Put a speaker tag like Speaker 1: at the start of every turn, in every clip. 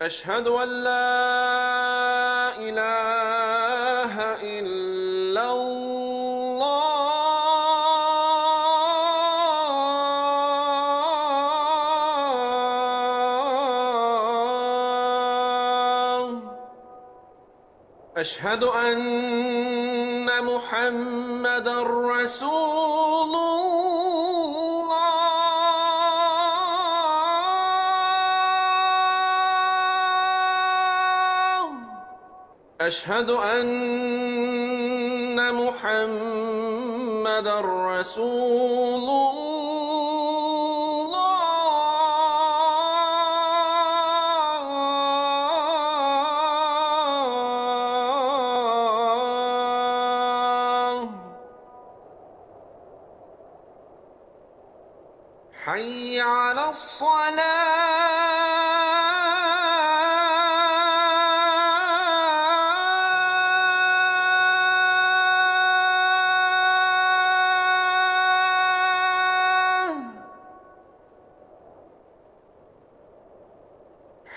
Speaker 1: أشهد أن لا إله إلا الله أشهد أن محمدًا رسول الله أشهد أن محمدًا رسول الله حي على الصلاة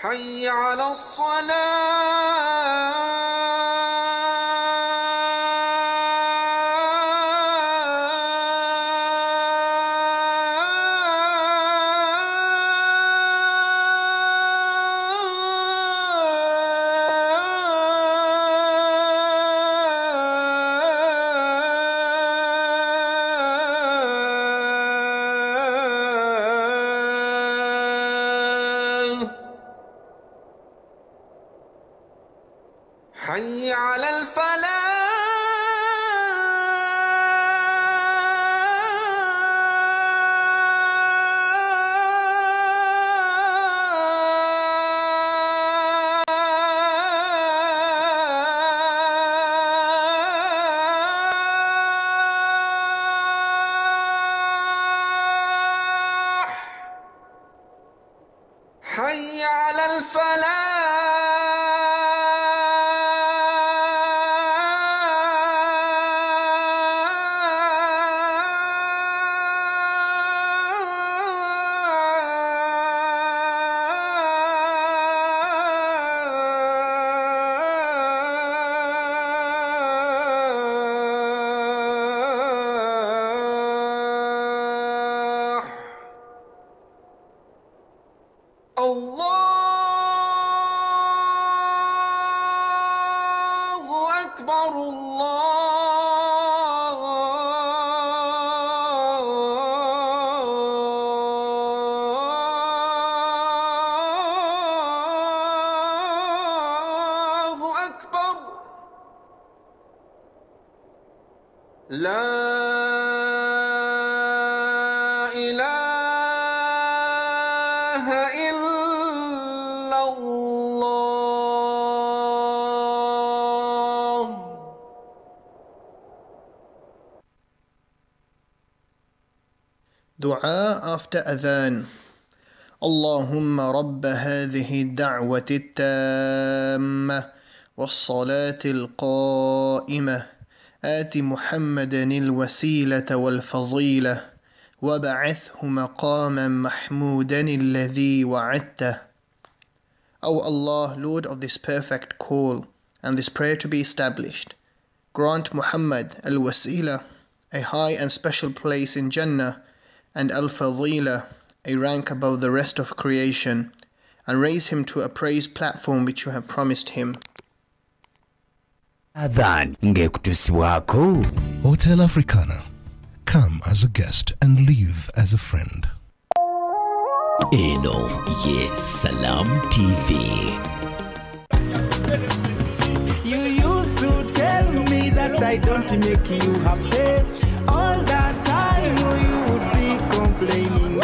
Speaker 1: حي على الصلاة حي على الفلاح حي على الفلاح الله أكبر الله أكبر لا إله إلا الله
Speaker 2: Dua after adhan. اللهم رب هذه الدعوة التامة والصلاة القائمة آت محمدا الوسيلة والفضيلة وبعثه مقاما محمودا الذي وعدته. O Allah, Lord of this perfect call and this prayer to be established, grant Muhammad al-Wasila a high and special place in Jannah and al-Fadila a rank above the rest of creation, and raise him to a praise platform which you have promised him.
Speaker 3: Adhan ngekutusiwako
Speaker 4: Hotel Africana. Come as a guest and leave as a friend.
Speaker 3: eno ye Salam TV.
Speaker 5: You used to tell me that I don't make you happy. All that time you would be complaining.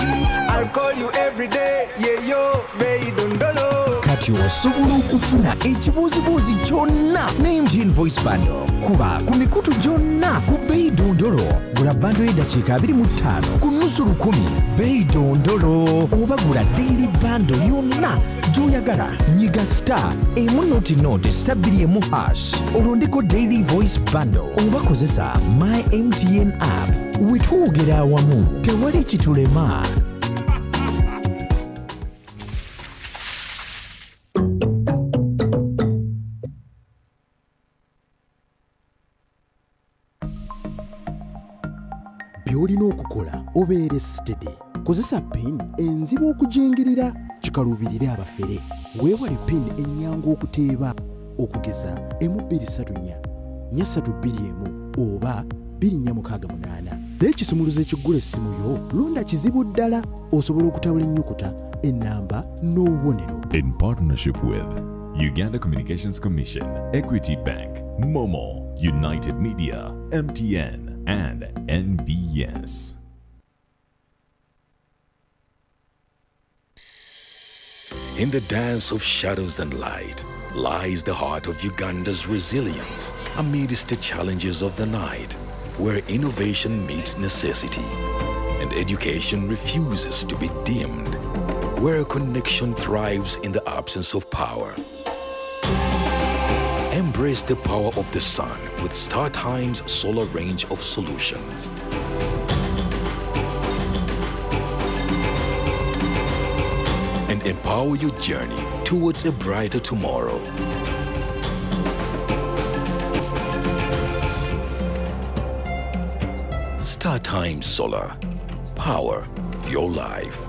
Speaker 5: I'll call you every day, yeah yo, Beidondolo.
Speaker 3: Kati osobola okufuna ekibuuzibuuzi kyonna ne MTN Voice Bundle. Kuba ku mikutu gyonna ku Beidondolo. Gula bando y'eddakiika 25 ku nnusu 10. Beidondolo. Oba gula daily bando yonna gy'oyagala. Nyiga star emu star 2 olondeko daily voice bundle. Oba kozesa my MTN app. Wetwogera awamu tewali kitulema.
Speaker 6: by'olina okukola obeere steady. Kozesa pin enzibu okujingirira kikalubirire abafere. Weewale pin ennyangu okuteeba okugeza 1234 421 oba 2468. N'ekisumuluzo ekiggula essimu yo londa kizibu ddala osobola okutabula ennyukuta ennamba n'obubonero.
Speaker 7: In partnership with Uganda Communications Commission, Equity Bank, Momo, United Media, MTN, and NBS.
Speaker 8: In the dance of shadows and light lies the heart of Uganda's resilience amidst the challenges of the night, where innovation meets necessity and education refuses to be dimmed, where connection thrives in the absence of power. Embrace the power of the sun with StarTime's solar range of solutions. And empower your journey towards a brighter tomorrow. StarTime Solar. Power your life.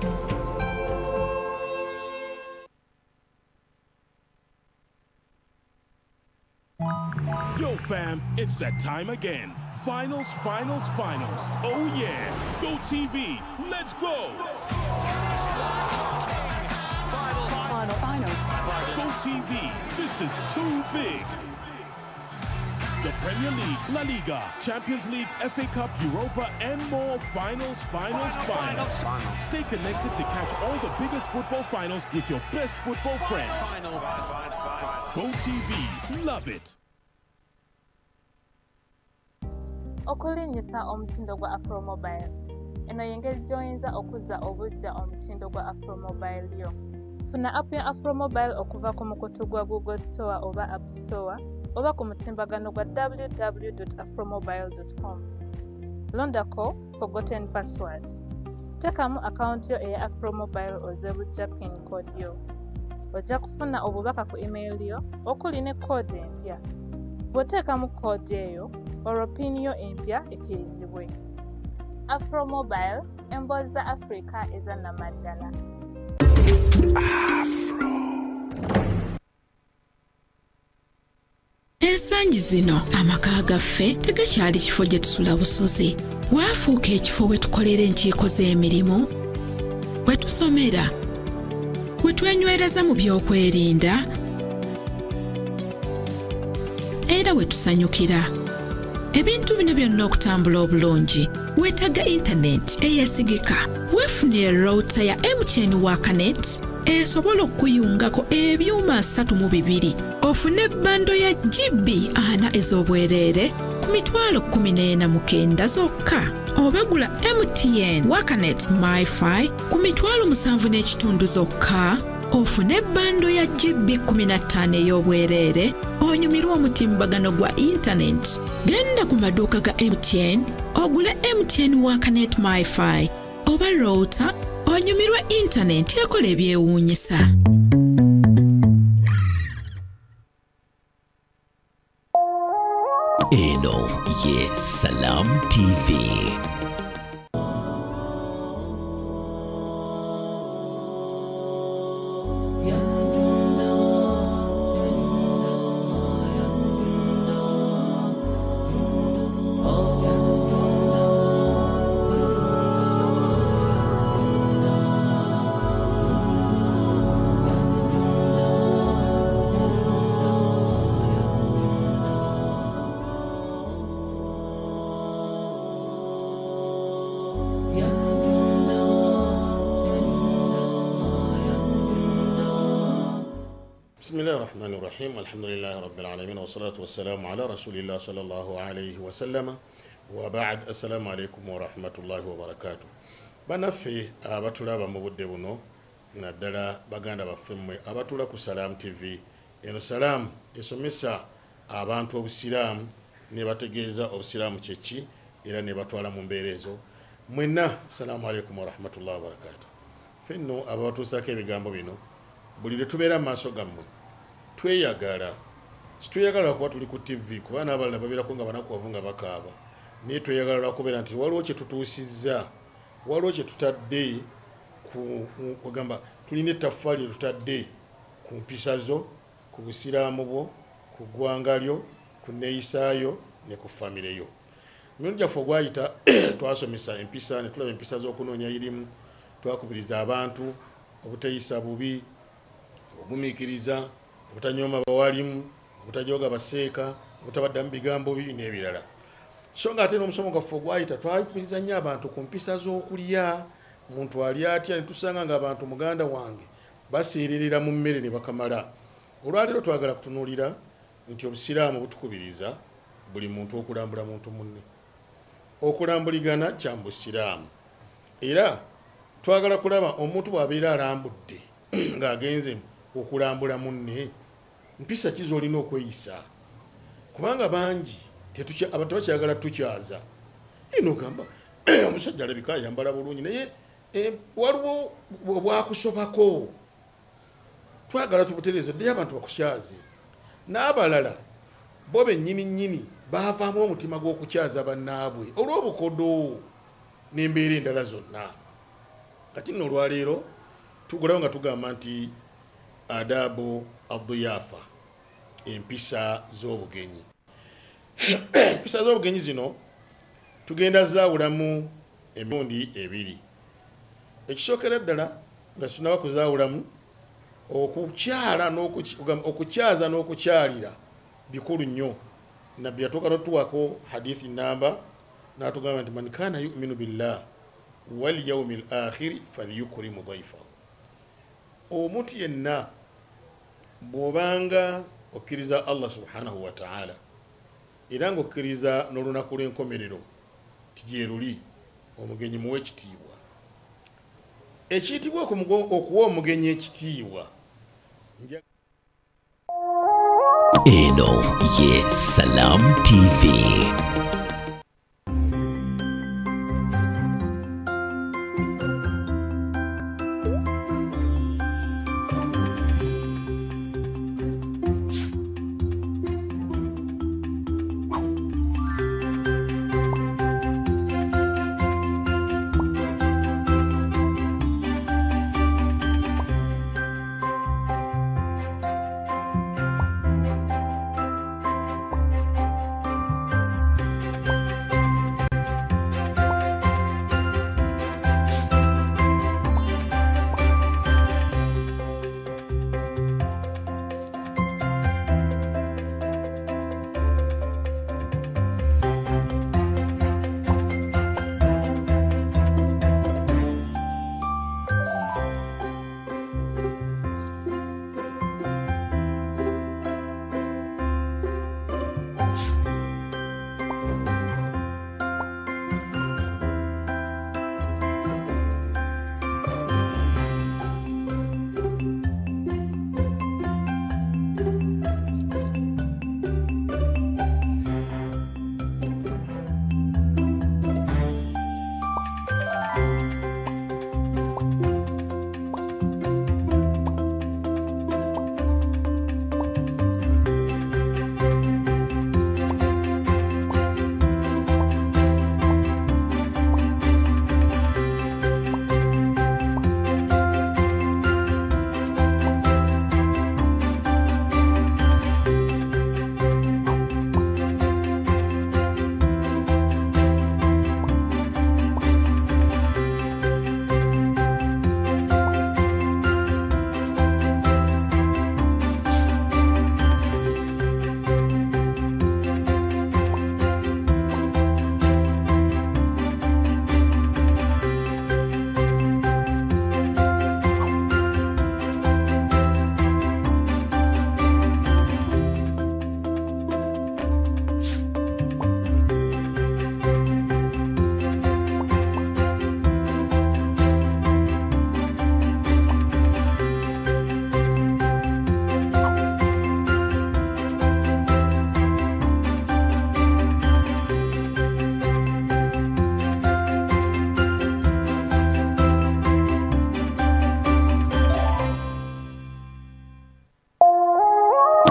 Speaker 9: Yo fam, it's that time again. Finals. Oh yeah. Go TV. Let's go. Finals. Go TV. This is too big. The Premier League, La Liga, Champions League, FA Cup, Europa, and more. Finals. Stay connected to catch all the biggest football finals with your best football friend. Go TV. Love it.
Speaker 10: Okulinyisa omutindo gwa Afro Mobile. Eno yengeri joyinza okuzza obujja omutindo gwa Afro Mobile yo. Funa app ya Afro Mobile okuva ku mukutu gwa Google Store oba App Store oba ku mutimbagano gwa www.afromobile.com. Londako forgotten password. Tekamu account yo eya Afro Mobile ozebujja pin code yo. Ojja kufuna obubaka ku email yo okuli ne code empya. Bw'oteekamu code eyo olwo pin yo empya ekkirizibwe. Afro Mobile, emboozi za Africa ezannamaddala.
Speaker 11: Ensangi zino amaka gaffe tegakyali kifo gye tusula busozi. Waafuuka ekifo we tukolera enkiiko z'emirimu, we tusomera, we twenywereza mu by'okwerinda, era we tusanyukira. Ebintu bino byonna okutambula obulungi weetaaga internet eyesigika. Weefunire router ya MTN Wakanet esobola okuyungako ebyuma 32 ofune bando ya GB 4 ez'obwereere ku mitwalo 14,900 zokka. Obagula MTN Wakanet MiFi ku mitwalo 7.5 zokka ofune bando ya GB 15 ey'obwereere onyumirwa omutimbagano gwa internet. Genda ku maduuka ga MTN ogule MTN Wakanet MiFi oba router onyumirwe internet ekola ebyewuunyisa.
Speaker 3: Eno ye Salam TV.
Speaker 12: بسم الله الرحمن الرحيم الحمد لله رب العالمين والصلاة والسلام على رسول الله صلى الله عليه وسلم وبعد السلام عليكم ورحمة الله وبركاته. بنفي أبطل بمبود بنو ندلا بغانا بفمي أبطل كسلام TV إنه سلام يسميسا abantu obusilamu ne bategeeza obusilamu kyeki era ne batwala mu mbeerezo mwenna. Assalamu alaikum warahmatullahi wabarakatuh. Fenno abatuusako ebigambo bino buli lwe tubeera maaso gammwe tweyagala, situyagala kuba tuli ku TV kuba n'abalala babeerako nga banakuwavu nga bakaaba naye tweyagala lwakubeera nti waliwo kye tutuusizza, waliwo kye tutadde kugamba tulina ettaffaali lye tutadde ku mpisa zo, ku busiraamu bwo, ku ggwanga lyo, ku neeyisaayo ne ku famire yo. Emirundi gyaffe ogwayita twasomesa empisa, ne tulaba empisa z'okunoonya irimu, twakubiriza abantu obutayisa bubi, obumiikiriza, obutanyooma bawalimu, obutajooga baseeka, obutabaddamu bigambo bibi n'ebirala. So nga ate n'omusomo gwaffe ogwayita twakubiriza nnyo abantu ku mpisa z'okulya. Muntu ali atya, ne tusanga ng'abantu muganda wange baseererera mu mmere ne bakamala. Olwaleero twagala kutunuulira nti obusiraamu butukubiriza buli muntu okulambula muntu munne. Okulambuligana kya mu busiraamu. Era twagala kulaba omuntu bw'abeera alambudde ng'agenze okulambula munne, mpisa ki z'olina okweyisa? Kubanga bangi abantu bakyagala tukyaza. Eno gamba omusajja alabika ayambala bulungi naye waliwo obwakusobako. Twagala tubutereeze ddeyo abantu bakukyaze. N'abalala bo bennyini baavaamu omutima gw'okukyaza bannaabwe olw'obukodo n'embeera endala zonna. Kati nno olwaleero tugulawo nga tugamba nti adabu addiyafa, empisa z'obugenyi. Empisa z'obugenyi zino tugenda zaawulamu emirundi ebiri. Ekisookera ddala nga tunaba kuzaawulamu okukyaza n'okukyalira bikulu nnyo. Nabbi yatuuka n'otuwako hadithi namba n'atugamba nti man kaana yu'minu billah wal yawmil akhiri falyukrimu dhayfahu. Omuntu yenna bw'obanga okkiriza Allah subhanahu wa ta'ala era ng'okkiriza n'olunaku lw'enkomerero tijje luli, omugenyi muwe ekitiibwa. Ekiyitibwa okuwa omugenyi ekitiibwa
Speaker 3: eno ye Salam TV.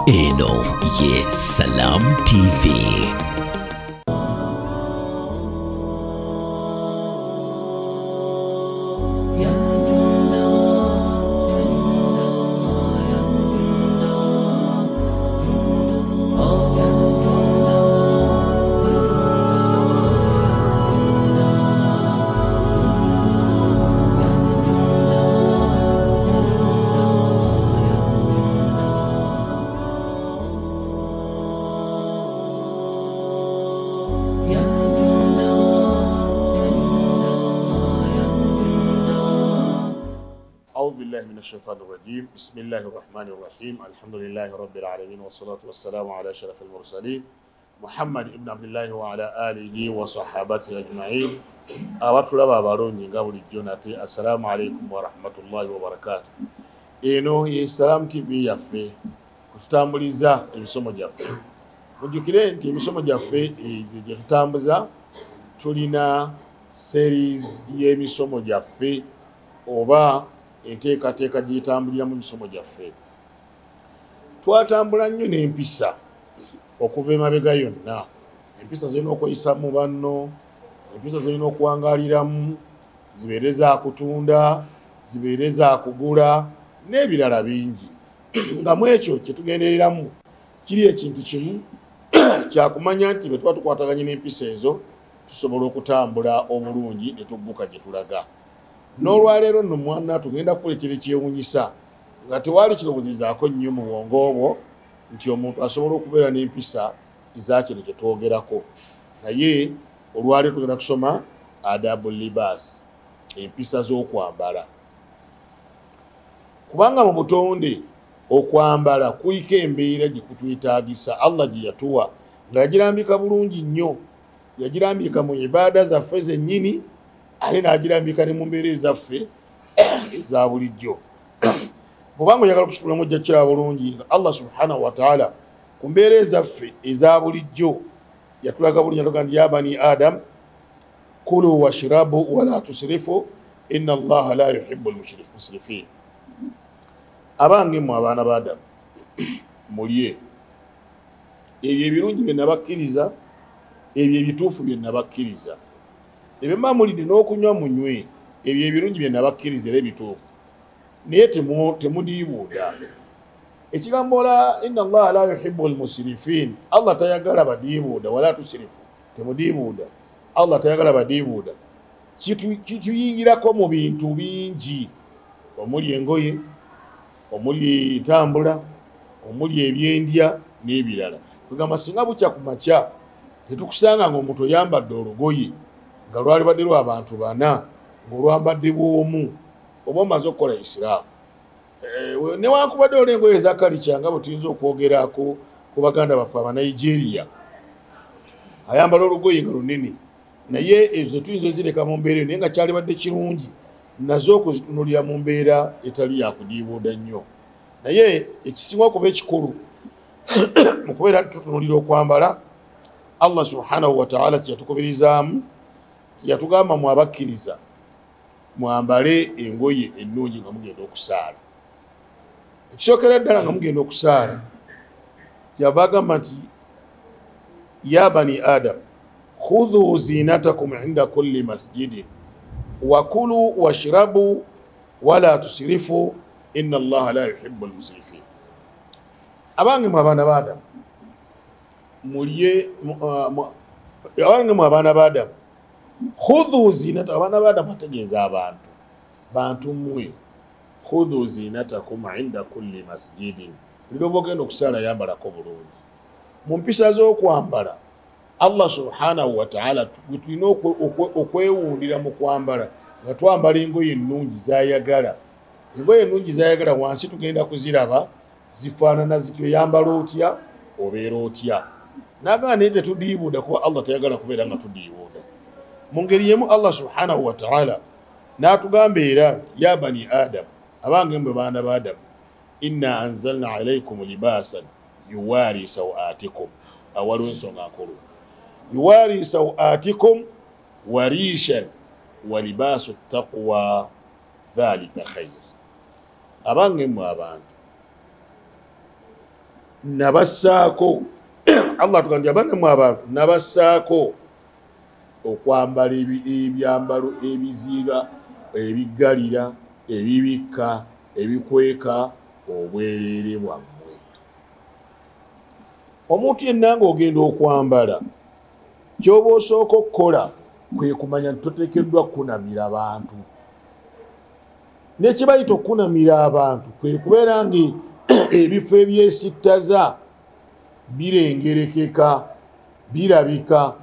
Speaker 3: eno ye Salam TV.
Speaker 12: بالله من الشيطان الرجيم بسم الله الرحمن الرحيم الحمد لله رب العالمين والصلاة والسلام على أشرف المرسلين محمد ابن عبد الله وعلى آله وصحابته أجمعين abatulaba abalungi nga bulijjo nate assalamu alaikum warahmatullahi wabarakatuh. Eno ye Salam TV yaffe kututambuliza emisomo gyaffe. Mujjukire nti emisomo gyaffe gye tutambuza tulina series y'emisomo gyaffe oba enteekateeka gyetambulira mu misomo gyaffe. Twatambula nnyo n'empisa okuva emabega yonna. Empisa zirina okweyisa mu banno, empisa zirina okuwangaaliramu, zibeere za kutunda, zibeere za kugula n'ebirala bingi. Nga mu ekyo kye tugendereramu kiri ekintu kimu kyakumanya nti bwe tuba tukwataganye n'empisa ezo tusobola okutambula obulungi ne tugguka gye tulaga. N'olwaleero nno mwana tugenda kukuleetera ekyewuunyisa nga tewali kirowoozezaako nnyo mu bwongo obwo nti omuntu asobola okubeera n'empisa za kino kye twogerako. Naye olwaleero tugenda kusoma adabu libaas, empisa z'okwambala. Kubanga mu butonde okwambala kuliko embeera gye kutwetaagisa Allah gye yatuwa nga yagirambika bulungi nnyo. Yagirambika mu ibaada zaffe zennyini ate n'agirambika ne mu mbeera ezaffe eza bulijjo. Bw'obanga oyagala okukitulamu ojja kukiraba bulungi nga Allah subhanahu wa ta'ala ku mbeera ezaffe eza bulijjo yatulaga bulungi yatuga nti ya bani adam kulu washrabu wala tusrifu inna Allaha la yuhibbu al-musrifin. Abange mu abaana ba Adamu mulye ebyo ebirungi bye nabakkiriza, ebyo ebituufu bye nabakkiriza. Ebyo mamulide n'okunywa munywe ebyo ebirungi bye nabakkiriza era ebituufu. Naye temudiibuuda. Ekigambo la inna Allaha la yuhibbu al-musrifin, Allah tayagala badiibuuda wala tusrifu, temudiibuuda. Allah tayagala badiibuuda. Kituyingirako mu bintu bingi, omuli engoye, omuli ntambula, omuli ebyendya n'ebirala. Kugamba singa bukya ku makya tetukusanga ng'omuntu oyambadde olugoye nga lwali badde lw'abantu bana ng'olwambadde bw'omu oba omaze okukola isiraafu. Newankubadde olwo engoye eza kalica nga bwe tuyinza okwogerako ku baganda baffe Abanigeria, ayambala olugoye nga lunene, naye ezo tuyinza ozireka mu mbeera naye nga kyali badde kirungi nazo okuzitunulira mu mbeera etali yakudiibuuda nnyo. Naye ekisinga okuba ekikulu mu kubeera tutunulira okwambala, Allah subhanahu wa ta'ala kyeyatukubirizaamu yatugamba mu abakkiriza mwambale engoye ennungi nga mugenda okusaala. Ekisookera ddala nga mugenda okusaala kyava agamba nti ya bani adam khudhu zinatakum inda kulli masjidin wakulu washrabu wala tusrifu inna Allaha la yuhibbu al-musrifin. Abange mu abaana ba Adamu mulye, abange mu abaana ba Adamu khudhu zinata, abaana ba Adamu ategeeza abantu, bantu mmwe, khudhu zinatakum inda kulli masjidin, buli lw'oba ogenda okusaala yambalako bulungi. Mu mpisa z'okwambala Allah subhanahu wa ta'ala gwe tulina okwewundira mu kwambala nga twambala engoye ennungi zayagala. Engoye ennungi zayagala wansi tugenda kuziraba zifaanana zityo, yambala otya obeera otya. N'agamba naye tetudiibuuda kuba Allah tayagala kubeera nga tudiibuuda. Mu ngeri yemu Allah subhanahu wa ta'ala n'atugamba era ya bani adam, abange mwe baana ba Adamu, inna anzalna alaykum libaasan yuwaari sawatikum. Awaliwo ensonga nkulu, yuwaari sawatikum warishan wa libaasu taqwa dhalika khayr. Abange mwe abantu nabassaako Allah tugambye abange mwe abantu nabassaako okwambala ebyambalo ebiziba, ebiggalira, ebibikka, ebikweka obwereere bwammwe. Omuntu yenna ng'ogenda okwambala ky'oba osooka okukola kwe kumanya nti toteekeddwa kunamira abantu. Nekibayita okunamira abantu kwe kubeera nga ebifo ebyesittaza birengerekeka, birabika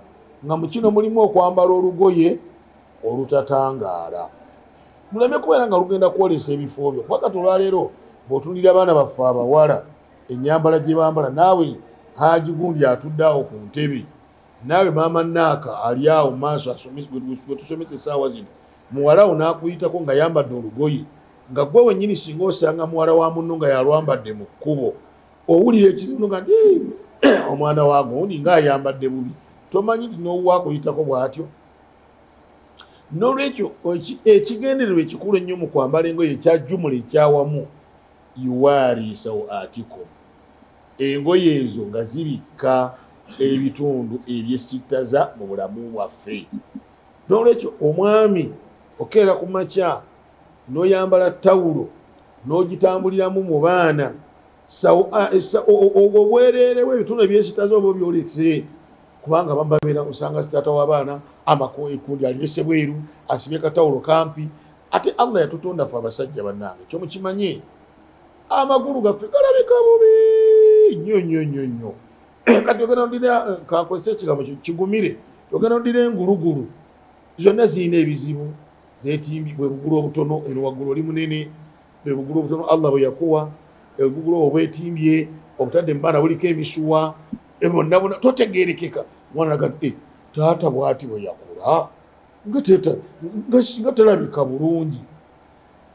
Speaker 12: nga mu kino mulimu okwambala olugoye olutatangaala. muleme kubeera nga lugenda kwolesa ebifo byo wakati olwaleero bw'otundira abaana baffe abawala ennyambala gye bambala naawe Haji Gundi atudde awo ku ntebe naawe maama Naaka ali awo mu maaso gwe tusomesa essaawa zino muwala wo n'akuyitako nga yambadde olugoye nga gwe wennyini singa osanga muwala wa munno nga yalwambadde mu kkubo owulira ekizibu nga nti omwana wa gundi ng'ayambadde bubi tomanyi nti n'owakuyitako bw'atyo. N'olwekyo ekigendererwa ekikulu ennyo mu kwambala engoye ekyajjumula ekyawamu yuwaari sawatiko, engoye ezo nga zibikka ebitundu ebyesittaza mu bulamu bwaffe. N'olwekyo omwami okeera ku makya n'oyambala tawulo n'ogitambuliramu mu baana obwereere bw'ebitundu ebyesittaza oba byolekise kubanga babeera usanga sitaata w'abaana ekundi alirese bweru asibye katawulo kampi. Ate Allah yatutonda ffe abasajja bannange kyo mukimanye amagulu gaffe galabika bubi nnyo. Kati ogenda ondira kakozesa ekigambo kigumire, ogenda ondira engulugulu zonna zirina ebizibu zeetimbi bwe bugulu obutono eno waggulu oli munene bwe bugulu obutono Allah bwe yakuwa obugulu obwo bwetimbye obutadde mu baana buliko emisuwa bonna totegeerekeka. Mwana aga taata bw'ati bwe yakula nga talabika bulungi.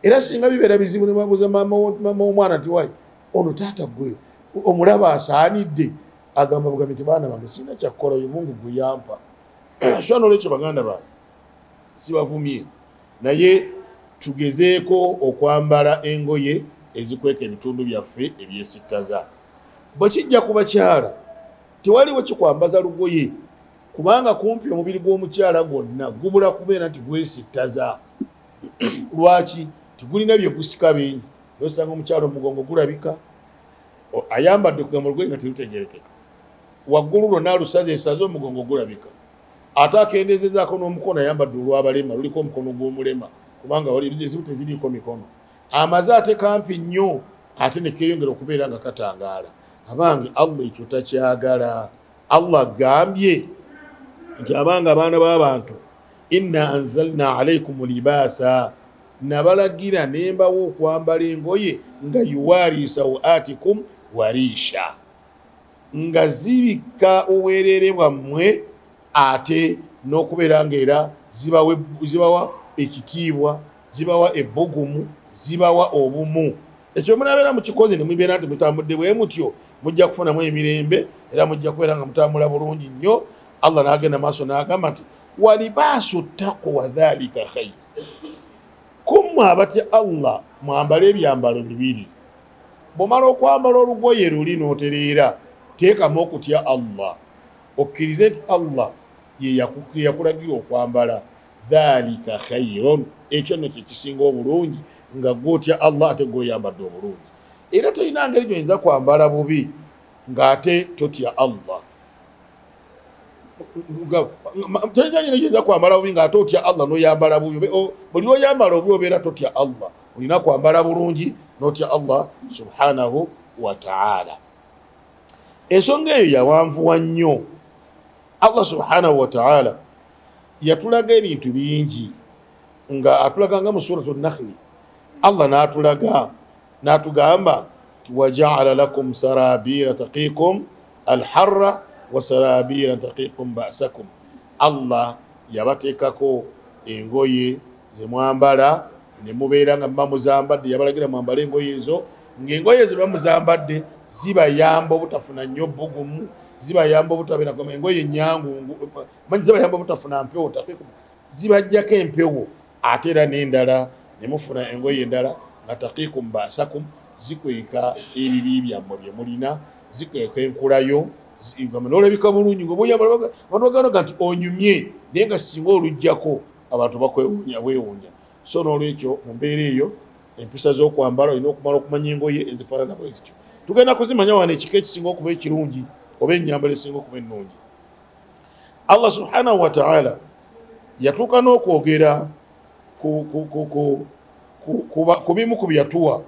Speaker 12: Era singa bibeera bizibu ne babuuza maama w'omwana nti wayi ono taata gwe omulaba asaanidde agamba bugambi nti baana bange sirina kyakukola oyo Mungu gwe yampa. So n'olwekyo baganda bange sibavumye naye tugezeeko okwambala engoye ezikweka ebitundu byaffe ebyesittaza. Bwe kijja ku bakyala tewaliwo kikwambaza lugoye kubanga kumpi omubiri gw'omukyala gwonna gubula kubeera nti gwesittaza. Lwaki? Tigulina bye gusika bingi. Osanga omukyala omugongo gulabika ayambadde kugamba olugoye nga terutegerekeka waggulu lwonna alusaze esaze omugongo gulabika. Ate akendeezezaako n'omukono ayambadde olw'abalema luliko omukono gw'omulema kubanga ezibu teziriiko mikono. Amaze ate kampi nnyo ate ne keeyongera okubeera nga katangaala. Abange Allah ekyo takyagala. Allah agambye nti abanga abaana b'abantu inna anzalna alaykum libaasa, nabalagira nembawo okwambala engoye nga yuwaari sawatikum warisha, nga zibikka obwereere bwammwe ate n'okubeera ng'era zibawa ekitiibwa, zibawa ebbugumu, zibawa obumu. Ekyo munabeera mukikoze ne mubeera nti mutambudde bwe mutyo mujja kufunamu emirembe era mujja kubeera nga mutambula bulungi nnyo. Allah n'agenda maaso n'agamba nti walibaasu taqwa dhalika khayr, kummwe abatya Allah mwambale ebyambalo bibiri. Bw'omala okwambala olugoye luli n'otereera teekamu okutya Allah, okkirize nti Allah ye yakulagira okwambala dhalika khayron, ekyo nno kyekisinga obulungi nga gwotya Allah ate gw'oyambadde obulungi. Era tolina ngeri gy'oyinza kwambala bubi ng'ate totya Allah. Tolina ngeri gy'oyinza kwambala bubi ng'ate otya Allah n'oyambala bubi. Buli lw'oyambala obubi obeera totya Allah, olina kwambala bulungi n'otya Allah subhanahu wa ta'ala. Ensonga eyo yawanvuwa nnyo. Allah subhanahu wa ta'ala yatulaga ebintu bingi nga atulaganga mu suratu Nakhli. Allah n'atugamba waja'ala lakum sarabila taqikum alharra wa sarabila taqikum ba'sakum. Allah yabateekako engoye ze mwambala ne mubeera nga muba muzambadde, yabalagira mwambale engoye ezo ng'engoye ze muba muzambadde zibayamba obutafuna nnyo bbugumu, zibayamba obutabeera kama engoye nyangu, manyi zibayamba obutafuna mpewo, zibajjako empewo. Ate era n'endala ne mufuna engoye endala nga taqikum ba'sakum, zikweka ebibi byammwe bye mulina, zikweka enkulayo, n'olabika bulungi ng'oboyambala bagamba nti onyumye naye nga singa olujjako abantu bakwewuunya bwewuunya. So n'olwekyo mu mbeera eyo empisa z'okwambala olina okumala okumanya engoye ezifaanana bwe zityo. Tugenda kuzimanya wano ekika ekisinga okuba ekirungi oba ennyambala esinga okuba ennungi. Allah subhanahu wa ta'ala yatuuka n'okwogera ku bimu ku byatuwa.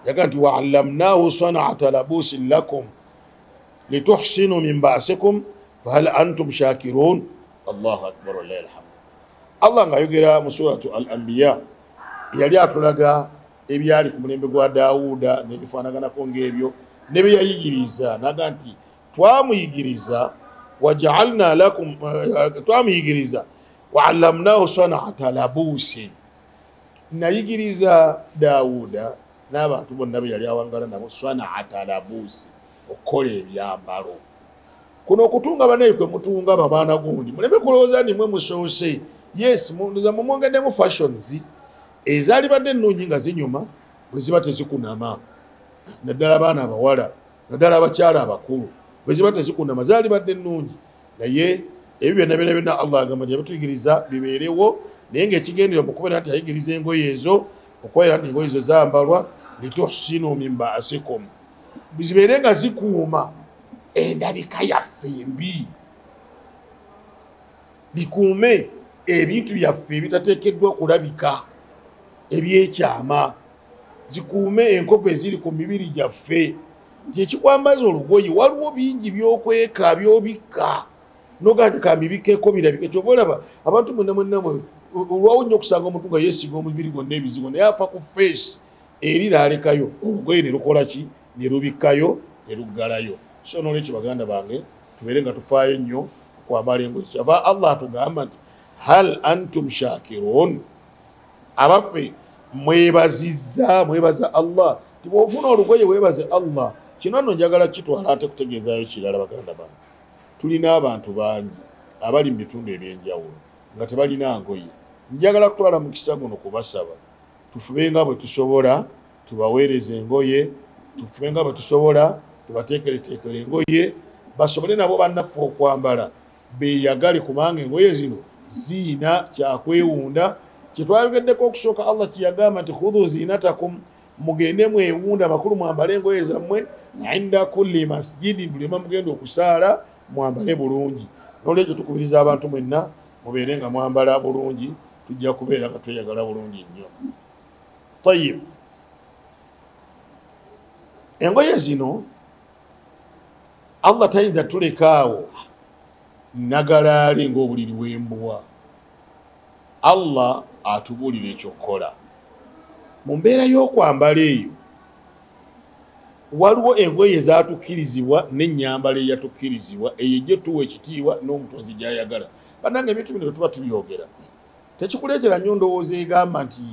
Speaker 12: Yaga nti wa'allamnahu sana'ata labusin lakum lituhsinu min ba'sikum fahal antum shakirun. Allahu akbar walillahi alhamd. Allah ng'ayogera mu suratu al-Anbiya yali atulaga ebyali ku mulembe gwa Daawuda n'ebifaanaganako ng'ebyo ne bye yayigiriza naga nti twamuyigiriza waja'alna lakum twamuyigiriza wa'allamnahu sana'ata labusin nayigiriza Daawuda n'abantu bonna be yali awangala nabo sana'ata labusin okukola ebyambalo kuno okutunga banaye kwe mutunga abaana gundi muleme kulowooza nimwe musoose yes mumwongeddemu fashions ezaali badde ennungi nga zinyuma bwe ziba tezikunama naddala abaana abawala naddala abakyala abakulu bwe ziba tezikunama zaali badde ennungi naye ebyo byonna Allah agamba nti yabituyigiriza bibeerewo naye ng'ekigendera mu kubeera nti ayigiriza engoye ezo okubeera nti engoye ezo zambalwa lituhsinu min ba'sikum zibeere nga zikuuma endabika yaffe embi bikuume ebintu byaffe ebitateekeddwa kulabika ebyekyama zikuume enkopo eziri ku mibiri gyaffe nti ekikwambaza olugoye waliwo bingi byokweka byobikka nogandika mbibikeko birabike kyoba olaba abantu mwenna olwawo nnyo okusanga omuntu nga yeesiga omubiri gwonna ebizigo naye afa ku feesi eri naalekayo olugoye ne lukola ki ne lubikkayo ne luggalayo so n'olwekyo baganda bange tubeere nga tufaayo ennyo okwambala engoye kyava Allah atugamba nti hal antum shakirun abaffe mwebaza Allah ti bw'ofuna olugoye weebaze Allah kino nno njagala kitwala ate kutegeezaayo kirala baganda bange tulina abantu bangi abali mu bitundu ebyenjawulo nga tebalina ngoye njagala kutwala mukisa guno kubasaba tufube nga bwe tusobola tubaweereze engoye tufube nga bwe tusobola tubateekereteekere engoye basobole nabo bannaffe okwambala beeyagale kubanga engoye zino ziina kyakwewunda kyetwayogeddeko okusooka Allah kiyagamba nti khudhu zinatakum mugende mwewunda bakulu mwambale engoye zammwe inda kulli masjidi bulema mugenda okusaala mwambale bulungi n'olwekyo tukubiriza abantu mwenna mubeere nga mwambala bulungi tujja kubeera nga tweyagala bulungi nnyo tayib engoye zino Allah tayinza tulekaawo nagalaale ng'obuliri bw'embwa Allah atubuulira ekyokukola mu mbeera y'okwambala eyo waliwo engoye ezaatukkirizibwa n'ennyambala eyatukkirizibwa eyo gye tuwa ekitiibwa n'omutonzi gy'ayagala bannange ebintu bino tuba tubyogera tekikuleetera nnyo ndowooza egamba nti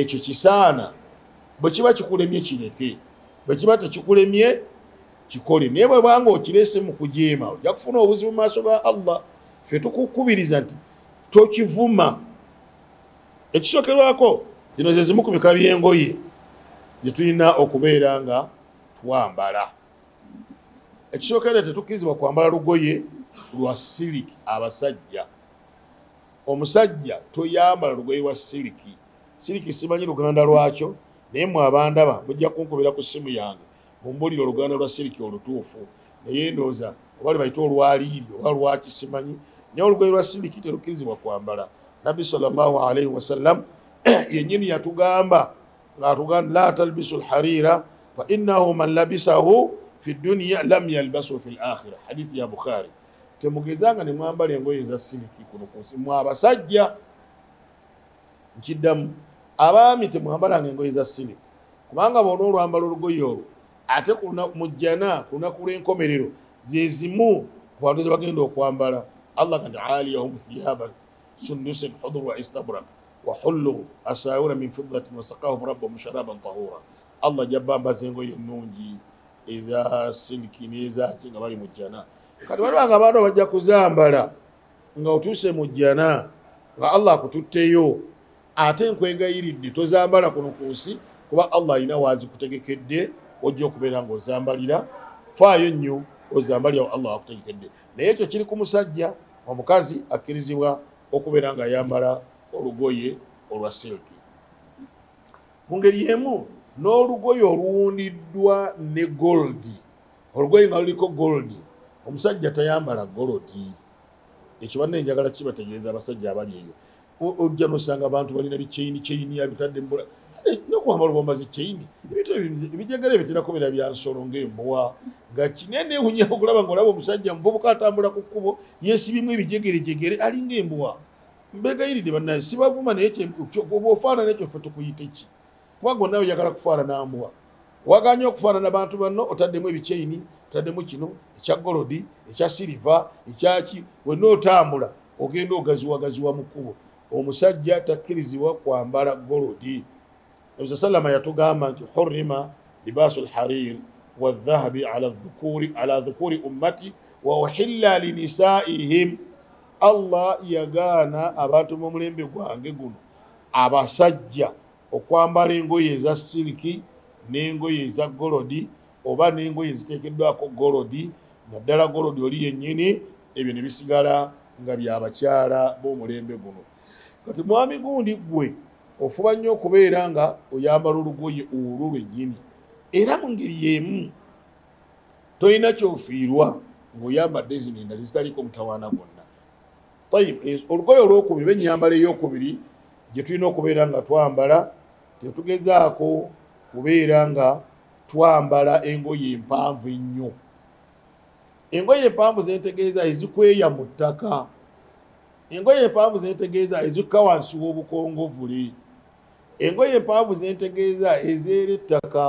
Speaker 12: ekyo kisaana bwe kiba kikulemye kireke bwe kiba tekikulemye kikole naye bwe bwanga okireese mu kujeema ojja kufuna obuzibu mu maaso ga Allah ffe tukukubiriza nti tokivuma ekisookerwako zino ze zimu ku bika by'engoye gye tulina okubeera nga twambala ekisookerera tetukkirizibwa kwambala lugoye lwa siliki abasajja omusajja toyambala lugoye lwa siliki siliki simanyi luganda lwakyo naye mwe abandaba mujja kunkubira ku ssimu yange mumbulira oluganda lwa siliki olutuufu naye ndooza oba libayita olwaliiri oba lwaki simanyi naye olugoye lwa siliki terukkirizibwa kwambala nabbi sallallahu alaihi wasallam yennyini yatugamba ng'atugamba la talbisu lharira fa innahu man labisahu fi dunya lam yalbasu fi lakhira hadithi ya Bukhari temugezanga ne mwambala engoye eza siliki kuno ku nsi mwe abasajja nkiddamu abaami temwambalanga engoye za siliki kubanga bona olwambala olugoye olwo ate mujjana ku lunaku lw'enkomerero ze zimu ku bantu ze bagenda okwambala Allah kati aliyahum thiyaban sundusin hudur wa istabrak wa hullu asawira min fiddatin wa saqahum rabbuhum sharaban tahura Allah jabbambaza engoye ennungi eza siliki n'ezaki nga bali mujjana kati balibanga abantu bajja kuzambala nga otuuse mujjana nga Allah akututteyo ate nkwegayiridde tozambala kuno ku nsi kuba Allah alina waazikutegekedde ojja okubeera ng'ozambalira faayo nnyo ozambalira Allah akutegekedde naye ekyo kiri ku musajja omukazi akkirizibwa okubeera ng'ayambala olugoye olwa siliki mu ngeri y'emu n'olugoye oluwundiddwa ne goldi olugoye nga luliko goldi omusajja tayambala golodi ekyo banne njagala kibategeeza abasajja abali eyo ojja nosanga abantu balina bikyeyini yabitadde mbula nokwambala obwambazi kyeyini ebijegere biterako bira bya nsolo ng'embwa nga kinene ewunya okulaba ng'olaba omusajja muvubuka atambula ku kkubo yeesibimu ebijegerejegere alinga embwa
Speaker 13: mbegayiridde bannaye sibavuma naye ofaanana ekyo ffe tukuyita ki kuba gonna oyagala kufaanana mbwa waganya okufaanana bantu banno otaddemu ebiceyini otaddemu kino ekya golodi ekya siriva ekyaki wenna otambula ogenda ogaziwagaziwa mu kkubo omusajja takkirizibwa kwambala golodi nabi sallama yatugamba nti hurima libaasu lharir wadhahabi ala dhukuri ummati wa uhilla linisaihim Allah yagaana abantu mu mulembe gwange guno abasajja okwambala engoye eza siliki n'engoye eza golodi oba n'engoye eziteekeddwako golodi naddala golodi oli yennyini ebyo ne bisigala nga byabakyala b'omulembe guno kati mwami gundi gwe ofuba nnyo okubeera nga oyambala olugoye olwo lwennyini era mu ngeri y'emu tolina kyofiirwa ng'oyambadde zino endala zitaliko mutawaana gwonna olugoye olwokubiri b'ennyambala ey'okubiri gye tulina okubeera nga twambala tetugezaako kubeera nga twambala engoye empanvu ennyo engoye empanvu zentegeeza ezikweya mu ttaka engoye empanvu zentegeeza ezikka wansi w'obukongovule engoye empanvu zentegeeza ezeera ettaka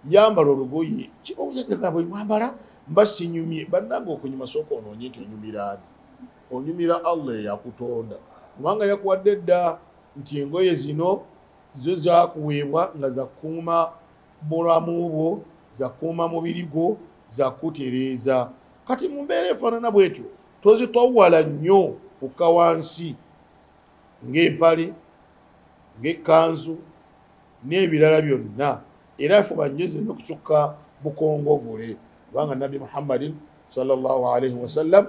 Speaker 13: yambala olugoye kibawujaga bwe mwambala mba sinyumye bannanga okunyuma sooka onoonye nti onyumira ani onyumira Allah eyakutonda kubanga yakuwadde dda nti engoye zino zo zakuweebwa nga zakuuma bulamu bwo zakuuma mubiri gwo zakutereeza kati mu mbeera efaanana bwetyo tozitwawala nnyo kukka wansi ng'empale ng'ekkanzu n'ebirala byonna era fuba nnyo zirina okusukka bukongovule kubanga nabbi muhammadin sallallahu alaihi wasallam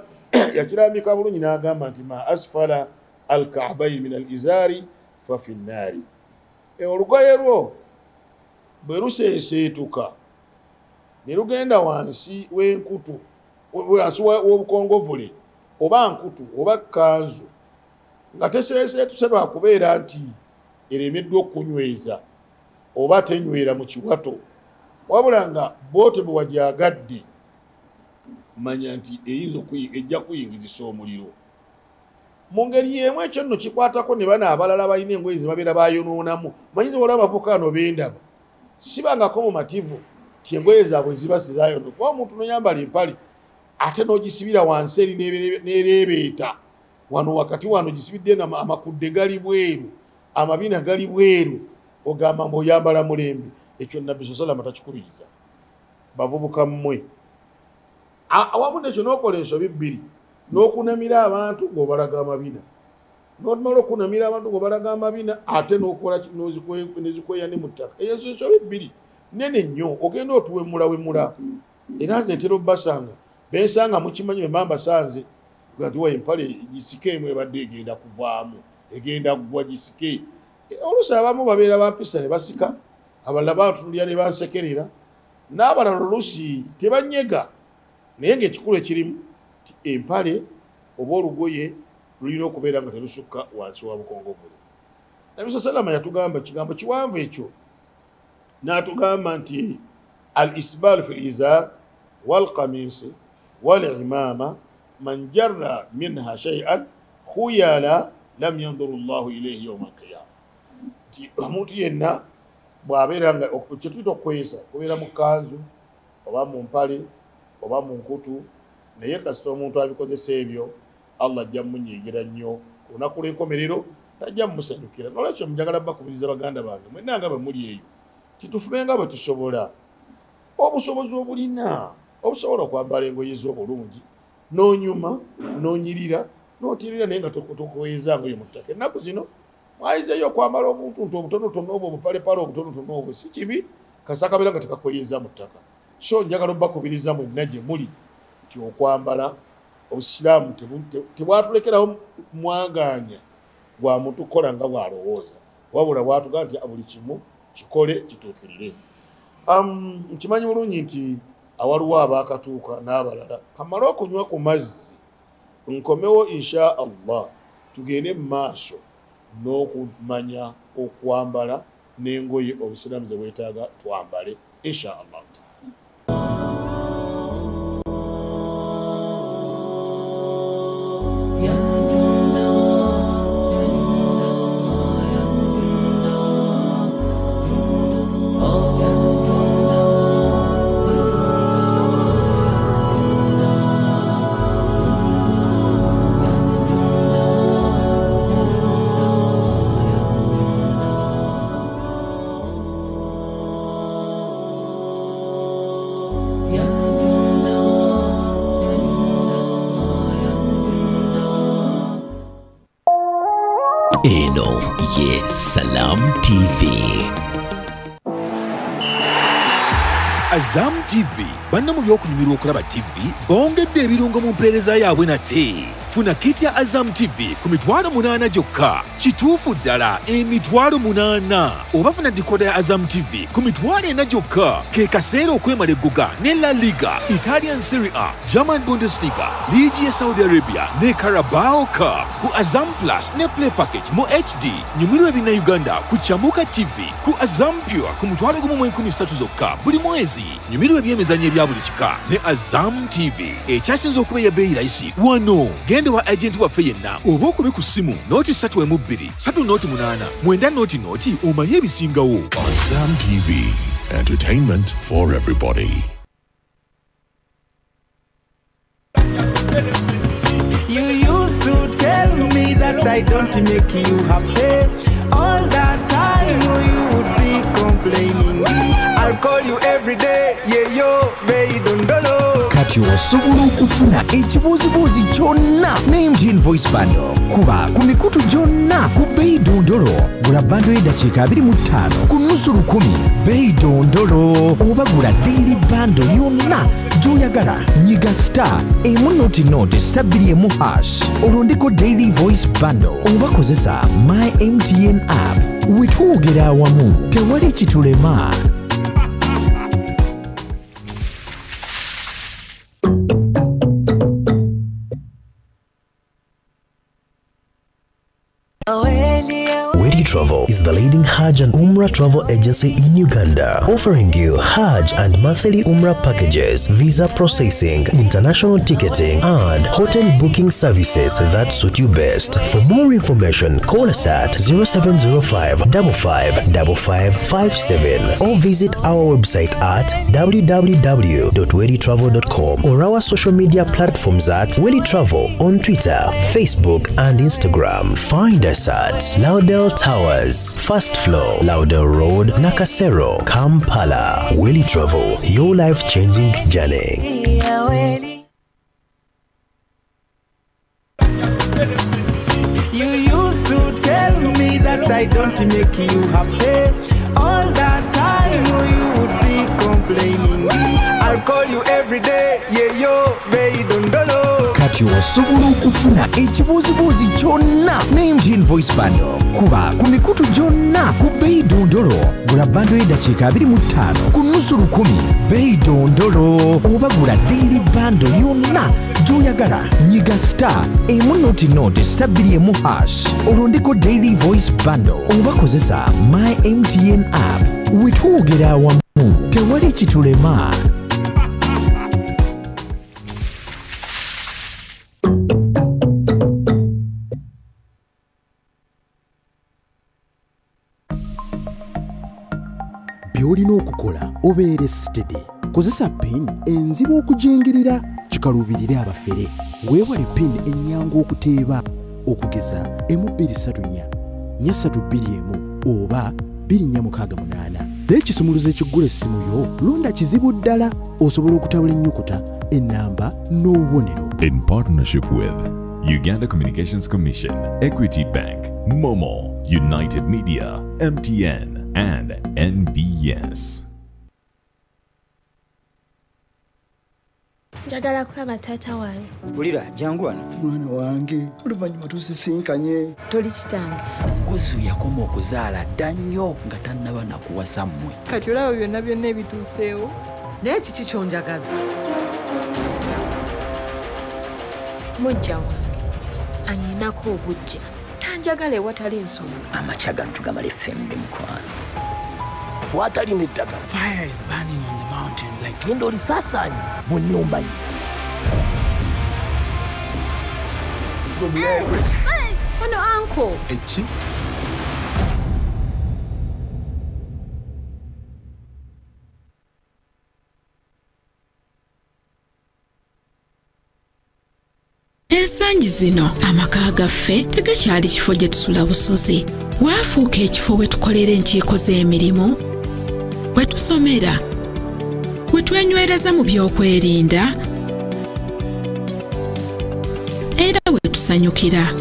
Speaker 13: yakirambika bulungi n'agamba nti ma asfala alka'bayn min alizari fa fi nnaari olugoye lwo bwe luseeseetuka ne lugenda wansi w'enkutu wansi w'obukongovule oba nkutu oba kkanzu nga teseeseetuse lwakubeera nti eremeddwa okunyweza oba tenywera mu kiwato wabula nga boote bwe wagyagadde manya nti ejja kuyingizisa omuliro mu ngeri y'emu ekyo nno kikwatako ne bana abalala balina engoye zibabeera bayonoonamu manyize waliwo abavukaano b'endaba sibangako mu mativu ti engoye zaabwe ziba sizayono kuba omuntu noyambala empale ate n'ogisibira wansi eri n'ereebeeta wano wakati wano gisibidde amakudde gali bweru amabina gali bweru ogamba mbaoyambala mulembe ekyo nabbi salama takikubiriza bavubuka mmwe awamu nekyo n'okola ensobi bbiri n'okunamira abantu ng'obalaga amabina n'omala okunamira abantu ng'obalaga amabina ate n'okola nezikweya ne mu ttaka eyo ensobi bbiri nene nnyo ogenda otuwemulawemula era nze ntera obbasanga bensanga mukimanyi bwe mbasanze nti wa empale gisike emu ebadde egenda kuvaamu egenda kugwa gisike oluusi abamu babeera bampisa ne basika abalala bantunulya ne bansekerera n'abalala oluusi tebanyega naye ng'ekikulu ekirimu empale oba olugoye lulina okubeera nga telusukka wansi wa bukongovule nabi salama yatugamba kigambo kiwanvu ekyo n'atugamba nti al isbaalu fi lizar walqamisi walimama man jarra minha shay'an khuyala lam yanduru llahu ilayhi yawma alqiyama nti omuntu yenna bw'abeera nga kyetuyita okukwesa kubeera mu kkanzu oba mu mpale oba mu nkutu naye kasita omuntu abikozesa ebyo Allah ajja munyiigira nnyo olunaku lw'enkomerero tajja mumusanyukira nolwekyo njagala bakubiriza baganda bange mwenna nga bwe muli eyo kitufube nga bwe tusobola obusobozi obulina obusobola okwambala engoye ez'obulungi n'onyuma n'onyirira n'otirira naye nga tokuweeza ngoye mu ttaka ennaku zino mwayizeeyo okwambala obuntuntu obutonotono obwo obupalepale obutonotono obwo si kibi kasita kabeera nga tekakweyeeza mu ttaka so njagala obbakubiriza mwenna gye muli nti okwambala obusiraamu tebwatulekerawo mwaganya gwa muntu kukola nga bw'alowooza wabula bwatugamba nti buli kimu kikole kituukirire nkimanyi bulungi nti awaliwo abaakatuuka n'abalala kamala okunywa ku mazzi nkomewo insha Allah tugende mu maaso n'okumanya okwambala n'engoye obusiraamu ze bwetaaga twambale insha Allah
Speaker 5: Ya
Speaker 3: eno ye Salam TV.
Speaker 14: Azam TV banna mu byokunyumirwa okulaba TV bongedde ebirungo mu mpeereza yaabwe nate. Funa kit ya Azam TV ku $8 gyokka. Kituufu ddala $8. Oba funa dikoda ya Azam TV ku $4 gyokka. Ke kaseera okwemala egguga ne La Liga, Italian Serie A, German Bundesliga, Ligi ya Saudi Arabia ne Carabao Cup. Ku Azam Plus ne Play Package mu HD. Nyumirwa ebina Uganda ku Chamuka TV. Ku Azam Pure ku $13 zokka buli mwezi. Nyumirwa ebyemizannyo ebya buli kika ne Azam TV. Ekyasinze okuba ebbeeyi rayisi wano. Gende wa agent waffe yenna oba okube ku ssimu nooti 3.2 3.8 9.9 omanye ebisingawo.
Speaker 4: Azam TV, entertainment for everybody.
Speaker 5: You used to tell me that I don't make you happy. All that time you would be complaining. I'll call you every day, yeah yo, baby dondolo.
Speaker 3: Kati osobola okufuna ekibuuzibuuzi kyonna ne MTN Voice Bundle. Kuba ku mikutu gyonna ku bbeeyi dondolo. Gula bando y'eddakiika 25 ku $10 bbeeyi dondolo. Oba gula daily bando yonna gy'oyagala. Nyiga star *2*2# olondeko daily voice bundle. Oba kozesa my MTN app. Wetwogera awamu tewali kitulema.
Speaker 15: Wedi Travel is the leading Hajj and Umrah travel agency in Uganda, offering you Hajj and monthly Umrah packages, visa processing, international ticketing, and hotel booking services that suit you best. For more information, call us at 0705 555557 or visit our website at www.weditravel.com or our social media platforms at Wedi Travel on Twitter, Facebook, and Instagram. Find us at Laudel Towers, First Floor, Laudel Road, Nakasero, Kampala. Wedi Travel, your life-changing journey.
Speaker 5: You used to tell me that I don't make you happy. All that time you would be complaining. I'll call you every day, yeah yo, baby dondolo.
Speaker 3: Kati osobola okufuna ekibuuzibuuzi kyonna ne MTN Voice Bundle. Kuba ku mikutu gyonna ku bbeeyi dondolo. Gula bando y'eddakiika 25 ku $10 bbeeyi dondolo. Oba gula daily bando yonna gy'oyagala. Nyiga star *2*2# olondeko daily voice bundle. Oba kozesa my MTN app. Wetwogera awamu tewali kitulema.
Speaker 6: by'olina okukola obeere steady. Kozesa pin enzibu okujengerera kikaluubirire abafere. Weewale pin ennyangu okuteeba okugeza M234 421 oba 2468. N'ekisumuluzo ekiggula essimu yo londa kizibu ddala osobola okutabula ennyukuta ennamba n'obubonero.
Speaker 7: In partnership with Uganda Communications Commission, Equity Bank, Momo, United Media, MTN, and NBS.
Speaker 16: Njagala kulaba taata wange.
Speaker 17: Bulira jangu wano. Mwana wange, oluvannyuma tusisinkanye.
Speaker 16: Toli kitange.
Speaker 17: Nguzu yakoma okuzaala dda nnyo nga tannaba nakuwasa mmwe.
Speaker 16: Kati olaba byonna byonna ebituuseewo.
Speaker 18: Naye kiki ky'onjagaza?
Speaker 16: Mujja wange, anyinako obujja. Tanjagala ewatali ensonga.
Speaker 17: Amakya gano tugamala effembe mukwano. Watali n'eddagala.
Speaker 18: Fire is burning on the mountain like
Speaker 17: genda olisaasaanye mu nnyumba ye.
Speaker 16: Ono uncle.
Speaker 17: Eki?
Speaker 11: Ensangi zino amaka gaffe tegakyali kifo gye tusula busozi. Waafuuka ekifo we tukolera enkiiko z'emirimu, we tusomera, we twenywereza mu by'okwerinda, era we tusanyukira.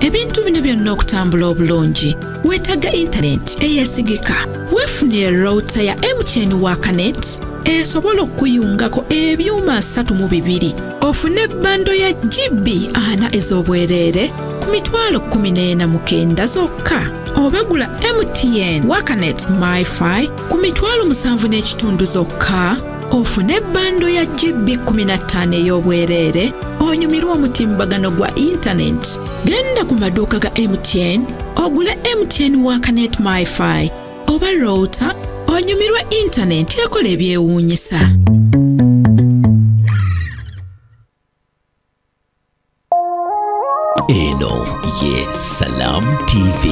Speaker 11: ebintu bino byonna okutambula obulungi weetaaga intaneti eyasigika. Weefunire router ya MTN Wakanet esobola okuyungako ebyuma 32 ofune bando ya GB 4 ez'obwereere ku mitwalo 14 zokka. Obagula MTN Wakanet MiFi ku mitwalo 7.5 zokka ofune bando ya GB 15 ey'obwereere onyumirwa omutimbagano gwa internet. Genda ku maduuka ga MTN ogule MTN Wakanet MiFi oba router onyumirwa internet ekola ebyewuunyisa.
Speaker 19: Eno ye Salam TV.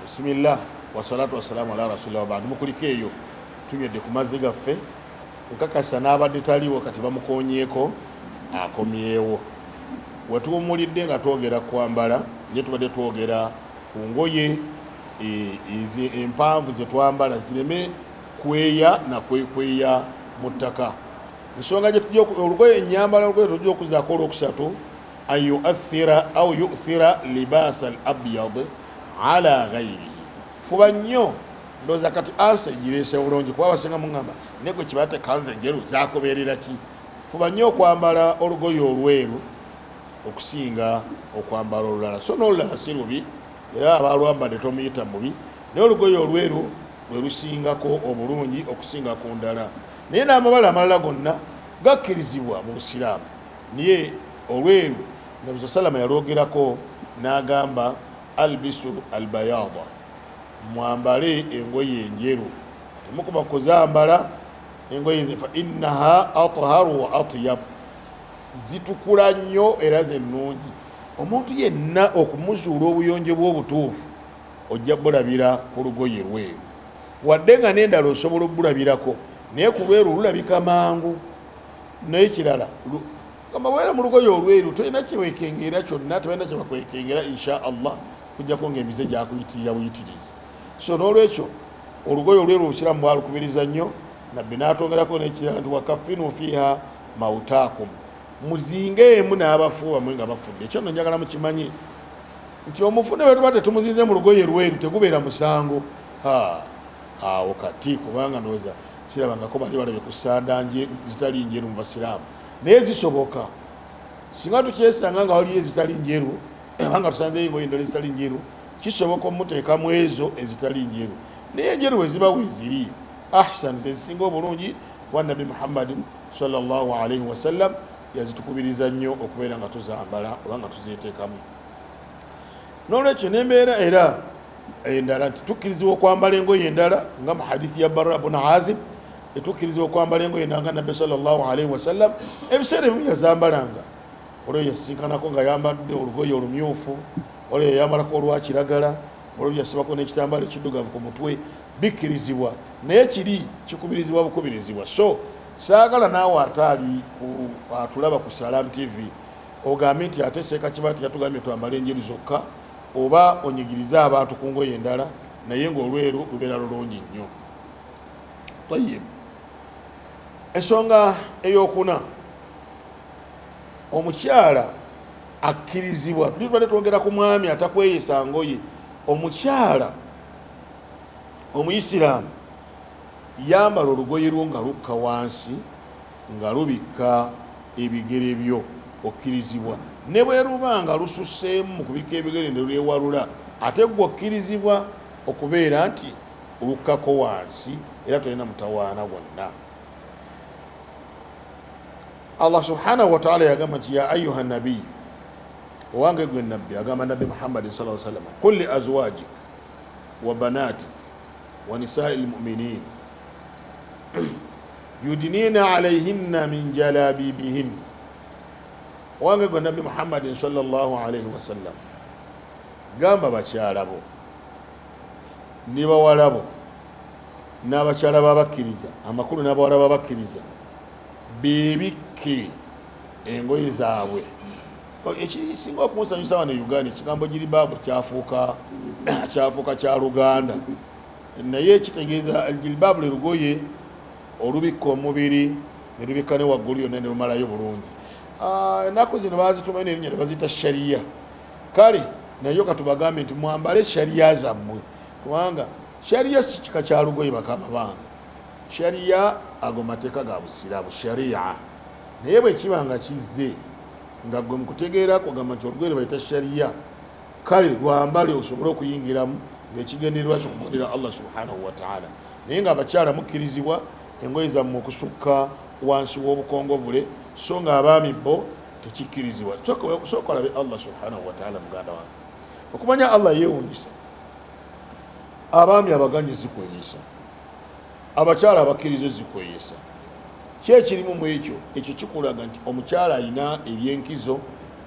Speaker 13: Bismillah wassalatu wassalamu ala rasulillah wa ba'd. Mukulikeeyo tunyedde ku mazzi gaffe nkakasa n'abadde taliwo kati bamukonyeeko akomyewo. Wetuwumulidde nga twogera kwambala nye tubadde twogera ku ngoye empanvu ze twambala zireme kweya na kwekweya mu ttaka. Ensonga gye tujja olugoye ennyambala olugoye tujja okuzaako olwokusatu an yu'athira au yu'thira libasa al abyad ala ghairi. Fuba nnyo ndoza kati ansa girese bulungi kuba basinga mungamba nego kibate kanze njeru zakoberera ki. Fuba nnyo okwambala olugoye olweru okusinga okwambala olulala. So n'olulala si lubi era abalwambadde tomuyita mubi naye olugoye olweru lwe lusingako obulungi okusinga ku ndala. Naye n'amabala amalala gonna gakkirizibwa mu Busiraamu. Naye olweru Nabi salama yalwogerako n'agamba albisu albayada, mwambale engoye enjeru. Temukuba kuzambala engoye zifa innaha atharu wa atyab, zitukula nnyo era zennungi. Omuntu yenna okumuzuula obuyonjo bw'obutuufu ojja bulabira ku lugoye lweru. Wadde nga n'endala osobola obbulabirako naye ku lweru lulabika mangu. Naye kirala kama wera mu lugoye olweru tolina kyeweekengera kyonna, tolina kyebakwekengera insha Allah kujjako ng'emize gyakuyitirira buyitirizi. So n'olwekyo olugoye olweru Obusiraamu bwalukubiriza nnyo. Nabbi n'atongerako n'ekirala nti wakaffinu fiiha mautaakum, muzingeemu n'abafu bamwe nga bafudde. Ekyo nno njagala mukimanyi nti omufune bwe tuba tetumuzinze mu lugoye lweru tegubeera musango. Awo kati kubanga ndowooza sirabangako bali balabye ku ssanda zitali njeru mu Basiraamu, naye zisoboka. Singa tukyesanga nga waliyo ezitali njeru abanga tusanzeyo engoye endala ezitali njeru, kisoboka omuteekamu ezo ezitali njeru. Naye enjeru we ziba weeziri ahsan zezisinga obulungi kuba Nabi Muhammadin sallallahu alaihi wasallam yazitukubiriza nnyo okubeera nga tuzambala oba nga tuzeeteekamu. N'olwekyo n'embeera era endala nti tukkirizibwa okwambala engoye endala nga mu hadithi ya Barra ibn Azib etukkirizibwa okwambala engoye endala nga Nabbi sallallahu alaihi wasallam ebiseera ebimu yazambalanga. Olwo yasinkanako nga yambadde olugoye olumyufu, olwo yayambalako olwa kiragala, olwo yasibako n'ekitambaala ekiddugavu ku mutwe. Bikkirizibwa naye kiri kikubirizibwa bukubirizibwa. So saagala naawe ataali atulaba ku Salam TV ogambye nti ate Seeka Kibaati yatugambye twambale enjeru zokka oba onyigiriza abantu ku ngoye endala naye ng'olweru lubeera lulungi nnyo. Tayyib, ensonga ey'okuna, omukyala akkirizibwa. Tubadde twogera ku mwami atakweyesa ngoye. Omukyala Omuyisiraamu yambala olugoye lwo nga lukka wansi nga lubikka ebigere byo, okkirizibwa. Ne bwe luba nga lususseemu mu kubikka ebigere ne lyewalula ate gwe okkirizibwa okubeera nti olukkako wansi era tolina mutawaana gwonna. Allah subhanahu wa ta'ala yagamba nti ya ayuha nabiy, owange gwe nabbi, agamba Nabbi Muhammadin sallallahu alaihi wasallam, qul li azwajik wa banatik wa nisai lmuminin yudinina alayhinna min jalabibihin wange gwe Nabi Muhammadin sallallahu alayhi wasallam gamba bakyala bo ne bawala bo n'abakyala babakkiriza amakulu n'abawala babakkiriza beebikke engoye zaabwe. Ekisinga okunsanyusa wano e Uganda ekigambo jilibaabu kyafuuka kya Luganda naye kitegeeza aljilbaabu lwe lugoye olubikka omubiri ne lubikka ne waggulu yonna ne lumalayo bulungi. Ennaku zino bazitumayo n'erinnya ne baziyita shariya. Kale naye katubagambe nti mwambale shariya zammwe kubanga shariya si kika kya lugoye bakama bange. Shariya ago mateeka ga busiraamu shariya naye bwe kiba nga kizze nga gwe mukutegeera kugamba nti olugoye bayita shariya kale lwambale osobole okuyingiramu ng'ekigendererwa kyokugondera Allah subhanahu wa ta'ala. Naye nga abakyala mukkirizibwa engoye zammwe okusukka wansi w'obukongovule so nga abaami bo tekikkirizibwa. Sooka olabe Allah subhanahu wa ta'ala muganda wange okumanya Allah yeewuunyisa abaami abaganyu zikweyisa abakyala abakkirizo zikweyisa. Ki ekirimu mu ekyo kikulaga nti omukyala alina ebyenkizo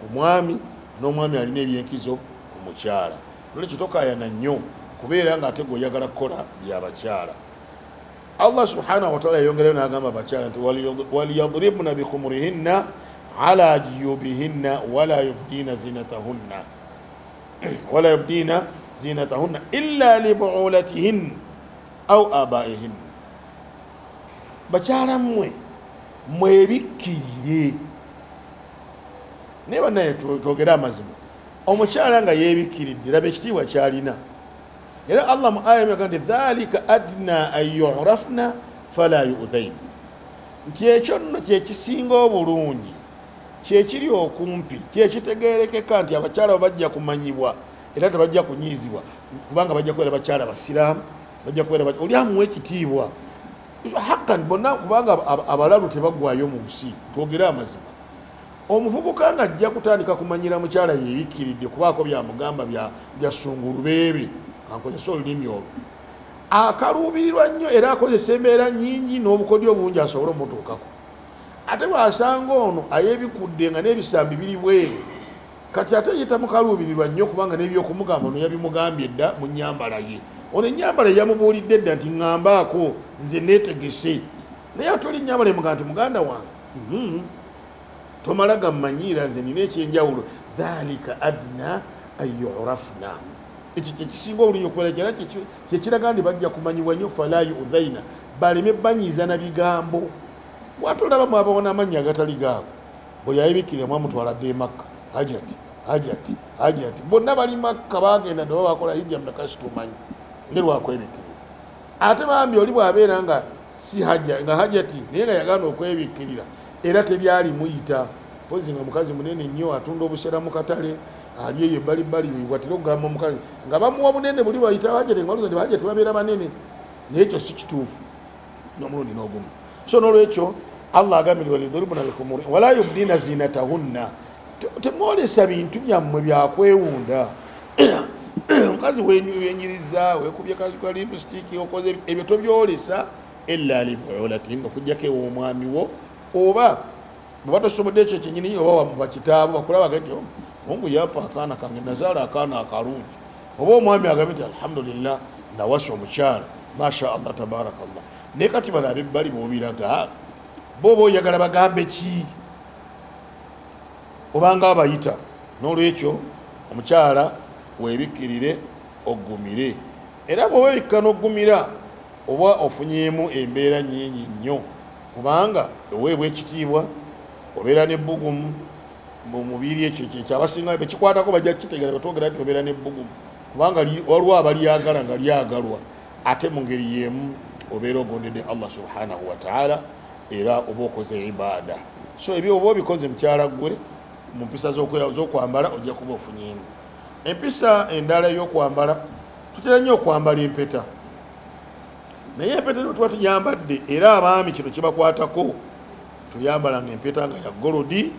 Speaker 13: omwami n'omwami alina ebyenkizo ku mukyala. Nolwekyo tokaayana nnyo kubeera nga ate gweoyagala kukola byabakyala. Allah subhanahu wa ta'ala yayongerayo n'agamba abakyala nti waliyadribna bikhumurihinna ala jiyubihinna wala yubdina zinatahunna illa libuulatihinna au abaihinna. Bakyala mmwe mwebikkirire naye bannaye twogere amazima omukyala nga yeebikkiridde laba ekitiibwa kyalina. Era Allah mu aya yagamba nti dhalika adna an yu'rafna fala yu'dhain, nti ekyo nno kyekisinga obulungi kyekiri okumpi kyekitegeerekeka nti abakyala bajja kumanyibwa era tebajja kunyiizibwa kubanga bajja kubeera bakyala basiraamu bajja kubeera oli amuwa ekitiibwa hakan bonna kubanga abalalu tebaggwayo mu nsi. Twogere amazima omuvubuka nga ajja kutandika kumanyira mukyala yeebikkiridde kubaako byamugamba bya sungulubeebe ankozesa olulimi olwo akaluubirirwa nnyo era akozesa embeera nnyingi n'obukodyo obungi asobole omutuukako. Ate bw'asanga ono ayeebikudde nga n'ebisambi biri bweru kati ate ye tamukaluubirirwa nnyo kubanga n'ebyokumugamba ono yabimugambye dda mu nnyambala ye. Ono ennyambala yamubuulidde dda nti ŋŋambaako nze neetegese naye atoli ennyambala emugamba nti muganda wange tomala gammanyiira nze nina ekyenjawulo. Dhalika adna an yu'rafna, ekyo kyekisinga obulungi okubeera kyera kyekiraga nti bajja kumanyibwa nnyo fala yu'dhaina baleme banyiiza na bigambo. Watolabamu abawona amannya agatali gaabo buli ayebikkirira mwamutwala dde Makka hajati bonna bali Makka bagenda ne babakola hijja mnakasi tumanyi ngerwakwebikkirira. Ate bambi oli bwabeera nga si hajja nga hajati naye nga yagana okwebikkirira era teryali muyita pozi nga mukazi munene nnyo atunda obusera mu katale ali eyo ebbalibbali watera okugamba omukazi nga bamuwa bunene buli wayita hajati nga oluzadde hajati babeera banene naye ekyo si kituufu n'omulundi n'ogumu. So n'olwekyo Allah agambye walidribna bikhumuri wala yubdina zinatahunna, temwolesa bintu byammwe byakwewunda. Omukazi wenyiriza wekubye ka lipstick okoze ebyo tobyolesa illa libuulatihinna okujjako ew'omwami wo oba bwe batosobodde ekyo kyenyini oba wamuba kitaabo bakulaba gati mungu yampa akaana kange nazaala akaana akalungi oba omwami agambe nti alhamdulillah nawasa omukyala masha Allah tabarakallah. Naye kati bano abebbali bobiraga boba oyagala bagambe ki obanga abayita. N'olwekyo omukyala weebikkirire oggumire era bw'oweebikka n'oggumira oba ofunyeemu embeera nnyingi nnyo kubanga oweebwa ekitiibwa obeera n'ebbugumu mu mubiri ekyo kyabasinga bekikwatako bajja kitegeera betwogera nti obeera n'ebbugumu kubanga waliwo abalyagala nga lyagalwa ate mu ngeri y'emu obeera ogondedde Allah subhanahu wa ta'ala era oba okoze ibaada. So ebyo oba obikoze mukyala gwe mu mpisa z'okwambala ojja kuba ofunyeemu. Empisa endala y'okwambala tutera nnyo okwambala empeta naye empeta tuba tuyambadde era abaami kino kibakwatako tuyambalanga empeta nga ya golodi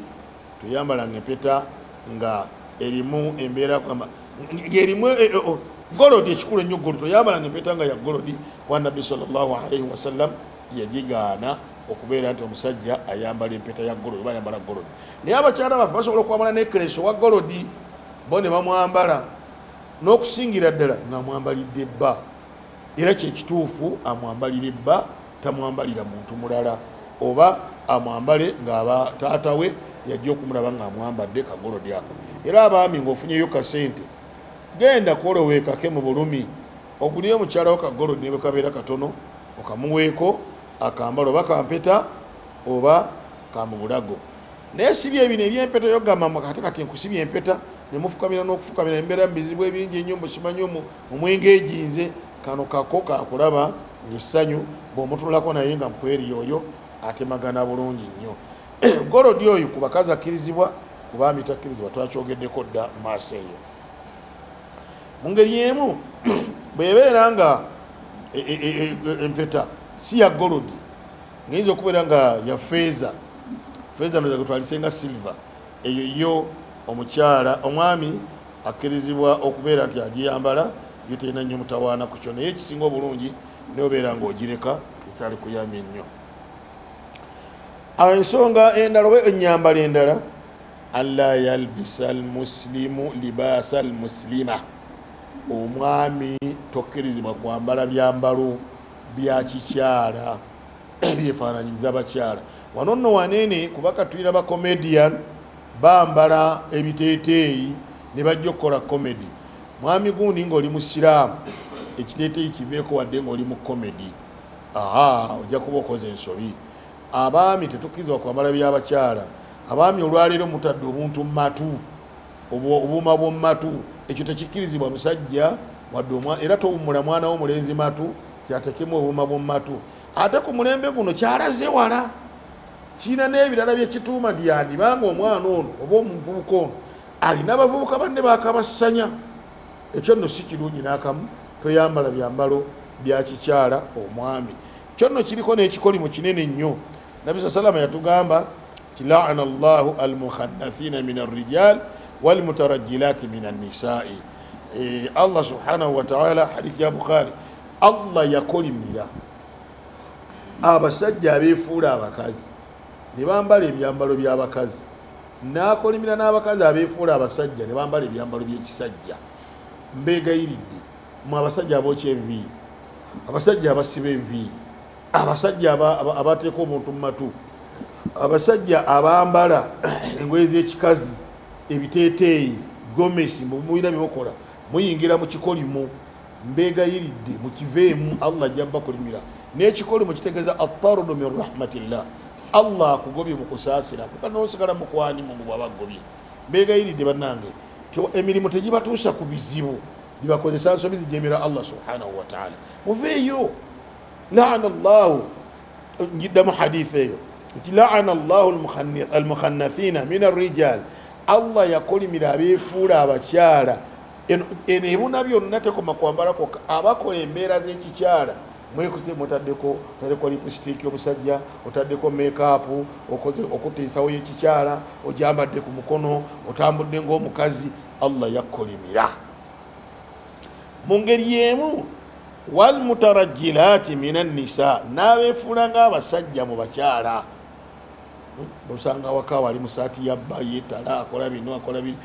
Speaker 13: tuyambalanga empeta nga erimu embeera ng'erimu golodi ekikulu ennyo golodi tuyambalanga empeta nga ya golodi wa nabbi sallallahu alaihi wasallam yagigaana okubeera nti omusajja ayambala empeta ya golodi oba ayambala golodi. Naye abakyala baffe basobola okwambala necklace owa golodi bo ne bamwambala n'okusingira ddala ng'amwambalidde bba, era kyekituufu amwambalire bba, tamwambalira muntu mulala, oba amwambale ng'aba taata we yajja okumulaba ng'amwambadde kagolodi ako. Era abaami ng'ofunyeyo kasente genda kwoloweekake mu bulumi oguliyo mukyala wo kagolodi ne bwe kabeera katono okamuweeko akambala oba kampeta oba kamubulago. Naye si bye bino ebyempeta yogamba kati nkusibye empeta ne mufukamira n'okufukamira embeera mu bizibu ebingi ennyo musimanyi omwenge eginze kano kako kakulaba ng'essanyu bw'omutulako naye nga mukweri oyo atemagana bulungi nnyo. Golodi oyo ku bakazi akkirizibwa, ku baami takkirizibwa, twakyogeddeko dda mu maaso eyo. Mu ngeri emu bw'ebeera nga empeta si ya golodi ng'eyinza okubeera nga ya feeza ndoza gutwalise nga silver, eyo yo omukyala omwami akkirizibwa okubeera nti agiyambala yo terina nnyo mutawaana ku kyo, naye ekisinga obulungi neobeera ng'ogireka ekyali kuyambye nnyo. Ensonga endala oba ennyambala endala, alla yalbisa almuslimu libaasa almuslima, omwami tokkirizibwa kwambala byambalo bya kikyala ebyefaananyiriza abakyala. Wano nno wanene kubaka tulina ba comedian bambala ebiteeteeyi ne bajja okukola comedy. Mwami gundi ng'oli musiraamu ekiteeteeyi kiveeko wadde ng'oli mu comedy, ojja kuba okoze ensobi. Abaami tetukkirizibwa kwambala by'abakyala. Abaami olwaleero mutadde obuntu mu matu, obuuma bw'omu matu, ekyo tekikkirizibwa musajja wadde era towummula mwana w'omulenzi matu kyatekemu obuuma bw'omu matu. Ate ku mulembe guno kyalaze wala, kiina n'ebirala byekituuma nti yandibanga omwana ono oba omuvubuka ono alina abavubuka banne bakabassanya. Ekyo nno si kirungi n'akamu, toyambala byambalo bya kikyala omwami. Kyo nno kiriko n'ekikolimo kinene nnyo. Nabi salama yatugamba ti laana Allahu almukhannathina min arrijal walmutarajjilati min annisaai. Allah subhanahu wa ta'ala, hadithi ya Bukhari, Allah yakolimira abasajja abeefuula abakazi ne bambala ebyambalo by'abakazi, n'akolimira n'abakazi abeefuula abasajja ne bambala ebyambalo by'ekisajja. Mbeegayiridde mu abasajja abookya enviiri, abasajja abasiba enviiri, abasajja abateeka omuntu mu matu, abasajja abambala engoye z'ekikazi, ebiteeteeyi, gomesi, mubira byemukola muyingira mu kikolimo. Mbeegayiridde mukiveemu, Allah ajja bakolimira. N'ekikolimo kitegeeza attarudu min rahmatillah, Allah akugobye mu kusaasira kukanonsigala mu kwani mu bwabagobye. Mbeegayiridde bannange emirimu tegibatuusa ku bizibu bibakozesa nsobi zijemera Allah subhanahu wa ta'ala. Muveeyo. Laana Allahu, njiddamu hadithi eyo nti laana Allahu almukhannathina min arrijal, Allah yakolimira abeefuula abakyala. Eno ebuna byonna tekoma kwambala kwokka, abakola embeera z'ekikyala mwekuze mutaddeko lipstick omusajja, otaddeko makeup, okutiisawo y'ekikyala, ojambadde ku mukono, otambudde ng'omukazi. Allah yakolimira. Mu ngeri emu walmutarajjilati min annisa, n'abeefuula ng'abasajja mu bakyala. Osanga waka wali mu saati ya bba yeetala akola bino akola bino,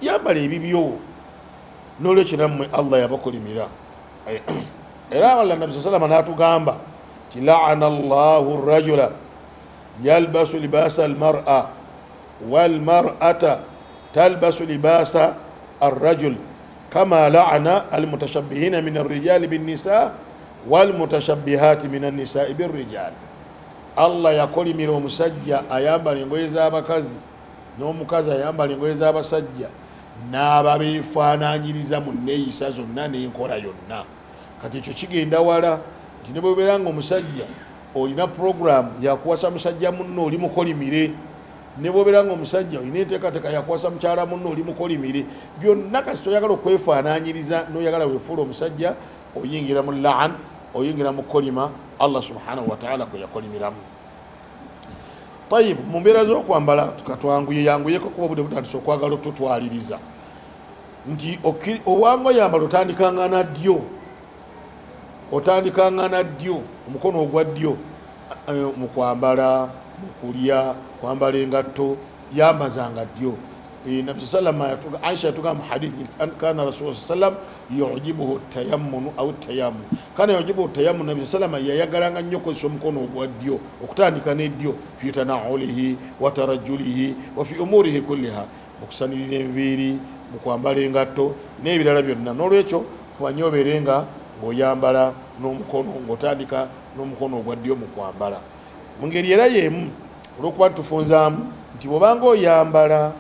Speaker 13: yambala ebibyo. N'olwekyo nammwe Allah yabakolimira. Era Allah Nabi sallallahu n'atugamba ti laana Allahu rajula yalbasu libaasa almar'a walmar'ata talbasu libaasa arrajul kama laana almutashabbihina min arrijali binnisa walmutashabbihati min annisai birrijal. Allah yakolimira omusajja ayambala engoye z'abakazi n'omukazi ayambala engoye z'abasajja, n'ababeefaanaanyiriza mu nneeyisa zonna n'enkola yonna. Kati ekyo kigenda wala nti ne bwebeera nga omusajja olina program yakuwasa musajja munno oli mukolimire, ne bwebeera nga omusajja olina enteekateeka yakuwasa mukyala munno oli mukolimire. Byonna kasi toyagala okwefaanaanyiriza n'oyagala weefuula omusajja, oyingira mu laan, oyingira mu kolima Allah subhanahu wa ta'ala kwe yakolimiramu. Tayib, mu mbeera z'okwambala tukatwanguyeyanguyeko kuba budde butandise okwagala otutwaliriza nti owanga oyambala otandikanga na ddyo, omukono ogwa ddyo mu kwambala, mu kulya, kwambala engatto, yambazanga ddyo. Nabbi sallam Aisha yatugamba mu hadithi kana Rasulullah sallam yujibuhu tayammunu au tayammun. Kana yujibuhu tayammun, Nabbi sallam yayagalanga nnyo kozesa omukono ogwa ddyo okutandika n'eddyo fi tanaulihi wa tarajjulihi wa fi umurihi kulliha, okusanirira enviiri, mu kwambala engatto n'ebirala byonna. N'olwekyo fubanye obeerenga ng'oyambala n'omukono, ng'otandika n'omukono ogwa ddyo mu kwambala. Mu ngeri era y'emu olw'okuba tufunzaamu nti bw'obanga oyambala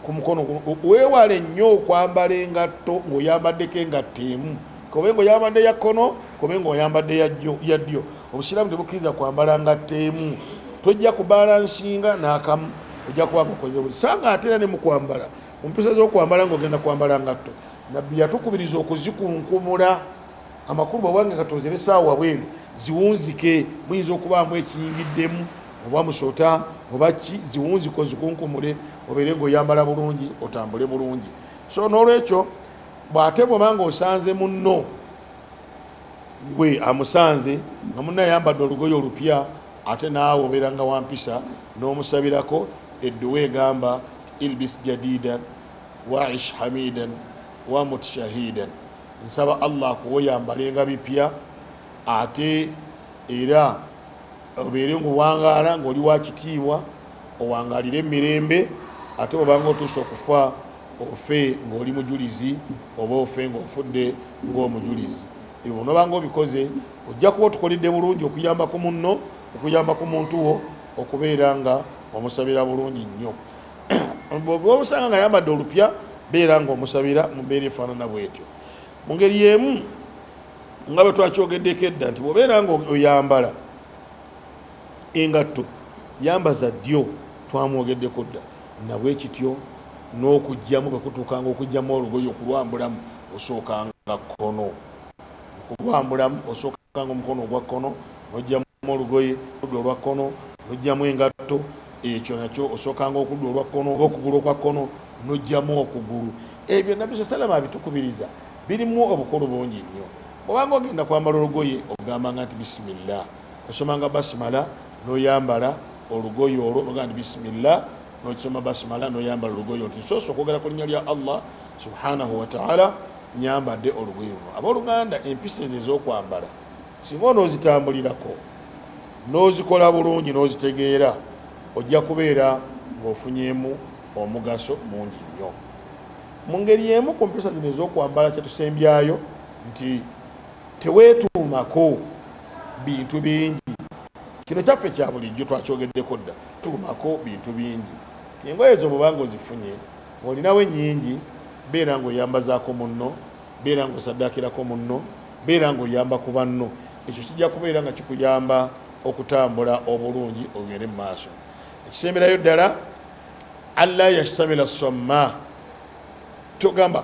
Speaker 13: ku mukono weewale nnyo okwambala engatto ng'oyambaddeko engatto emu, kobe ng'oyambadde ya kkono, kobe ng'oyambadde ya ddyo. Obusiraamu tebukkiriza kwambala ngatto emu, tojja kubalansinga n'akamu, ojja kuba ngaokoze buli sanga. Ate era ne mu kwambala, mu mpisa z'okwambala ng'ogenda kwambala ngatto, Nabbi yatukubiriza okuzikunkumula. Amakulu bw'obanga nga tozere saawa bweru ziwunzike, muyinza okubaamu ekiyingiddemu oba musota oba ki, ziwunzike ozikunkumule obeere ng'oyambala bulungi, otambule bulungi. So n'olwekyo bw'ate bw'obanga osanze munno gwe amusanze nga munno ayambadde olugoye olupya, ate naawe obeera nga wampisa n'omusabirako edduwa egamba ilbis jadidan waish hamidan wa mut shahidan. Nsaba Allah kuwoyambalenga bipya, ate era obeere ng'owangaala ng'oli wa kitiibwa, owangalire emirembe, ate obanga otuuse okufa ofe ng'oli mujulizi oba ofe ng'ofudde ng'omujulizi. Ebyo n'obanga obikoze ojja kuba otukoledde bulungi okuyamba ku munno, okuyamba ku muntu wo, okubeera nga omusabira bulungi nnyo. Bw'obusanga nga ayambadde olupya, beera ng'omusabira mu mbeera efaanana bw'etyo. Mu ngeri y'emu nga bwe twakyogeddeko edda nti bw'obeera nga oyambala engatto, yambaza ddyo, twamwogeddeko dda. Nabwe kityo n'okugyamu bwe kutuukanga okugyamu olugoye okulwambulamu, osookanga kkono. Okulwambulamu osookanga omukono ogwa kkono, n'oggyamu olugoye oludda olwa kkono, n'oggyamu engatto, ekyo nakyo osookanga okudda olwa kkono oba okugulu okwa kkono, n'oggyamu okugulu. Ebyo Nabbi sallallahu abitukubiriza, birimu obukulu bungi nnyo. Obanga ogenda kwambala olugoye ogambanga nti bisimillah, osomanga basimala n'oyambala olugoye olwo, ogamba nti bisimillah, n'okisoma basimala n'oyambala olugoye olwo. Nsoosa okwogera ku linnya lya Allah subhanahu wa ta'ala, nyambadde olugoye luno. Abooluganda, empisa ezo ez'okwambala singa onoozitambulirako n'ozikola bulungi n'ozitegeera, ojja kubeera ng'ofunyeemu omugaso mungi nnyo. Mu ngeri y'emu ku mpisa zino ez'okwambala kyetusembyayo nti teweetuumako bintu bingi. Kino kyaffe kya bulijjo twakyogeddeko dda, tuumako bintu bingi. Engoye ezo bw'obanga ozifunye, olinawo ennyingi, beera ng'oyambazaako munno, beera ng'osaddaakirako munno, beera ng'oyamba ku banno. Ekyo kijja kubeera nga kikuyamba okutambula obulungi ogende mu maaso. Ekisemberayo ddala, alla yashtamila somma, togamba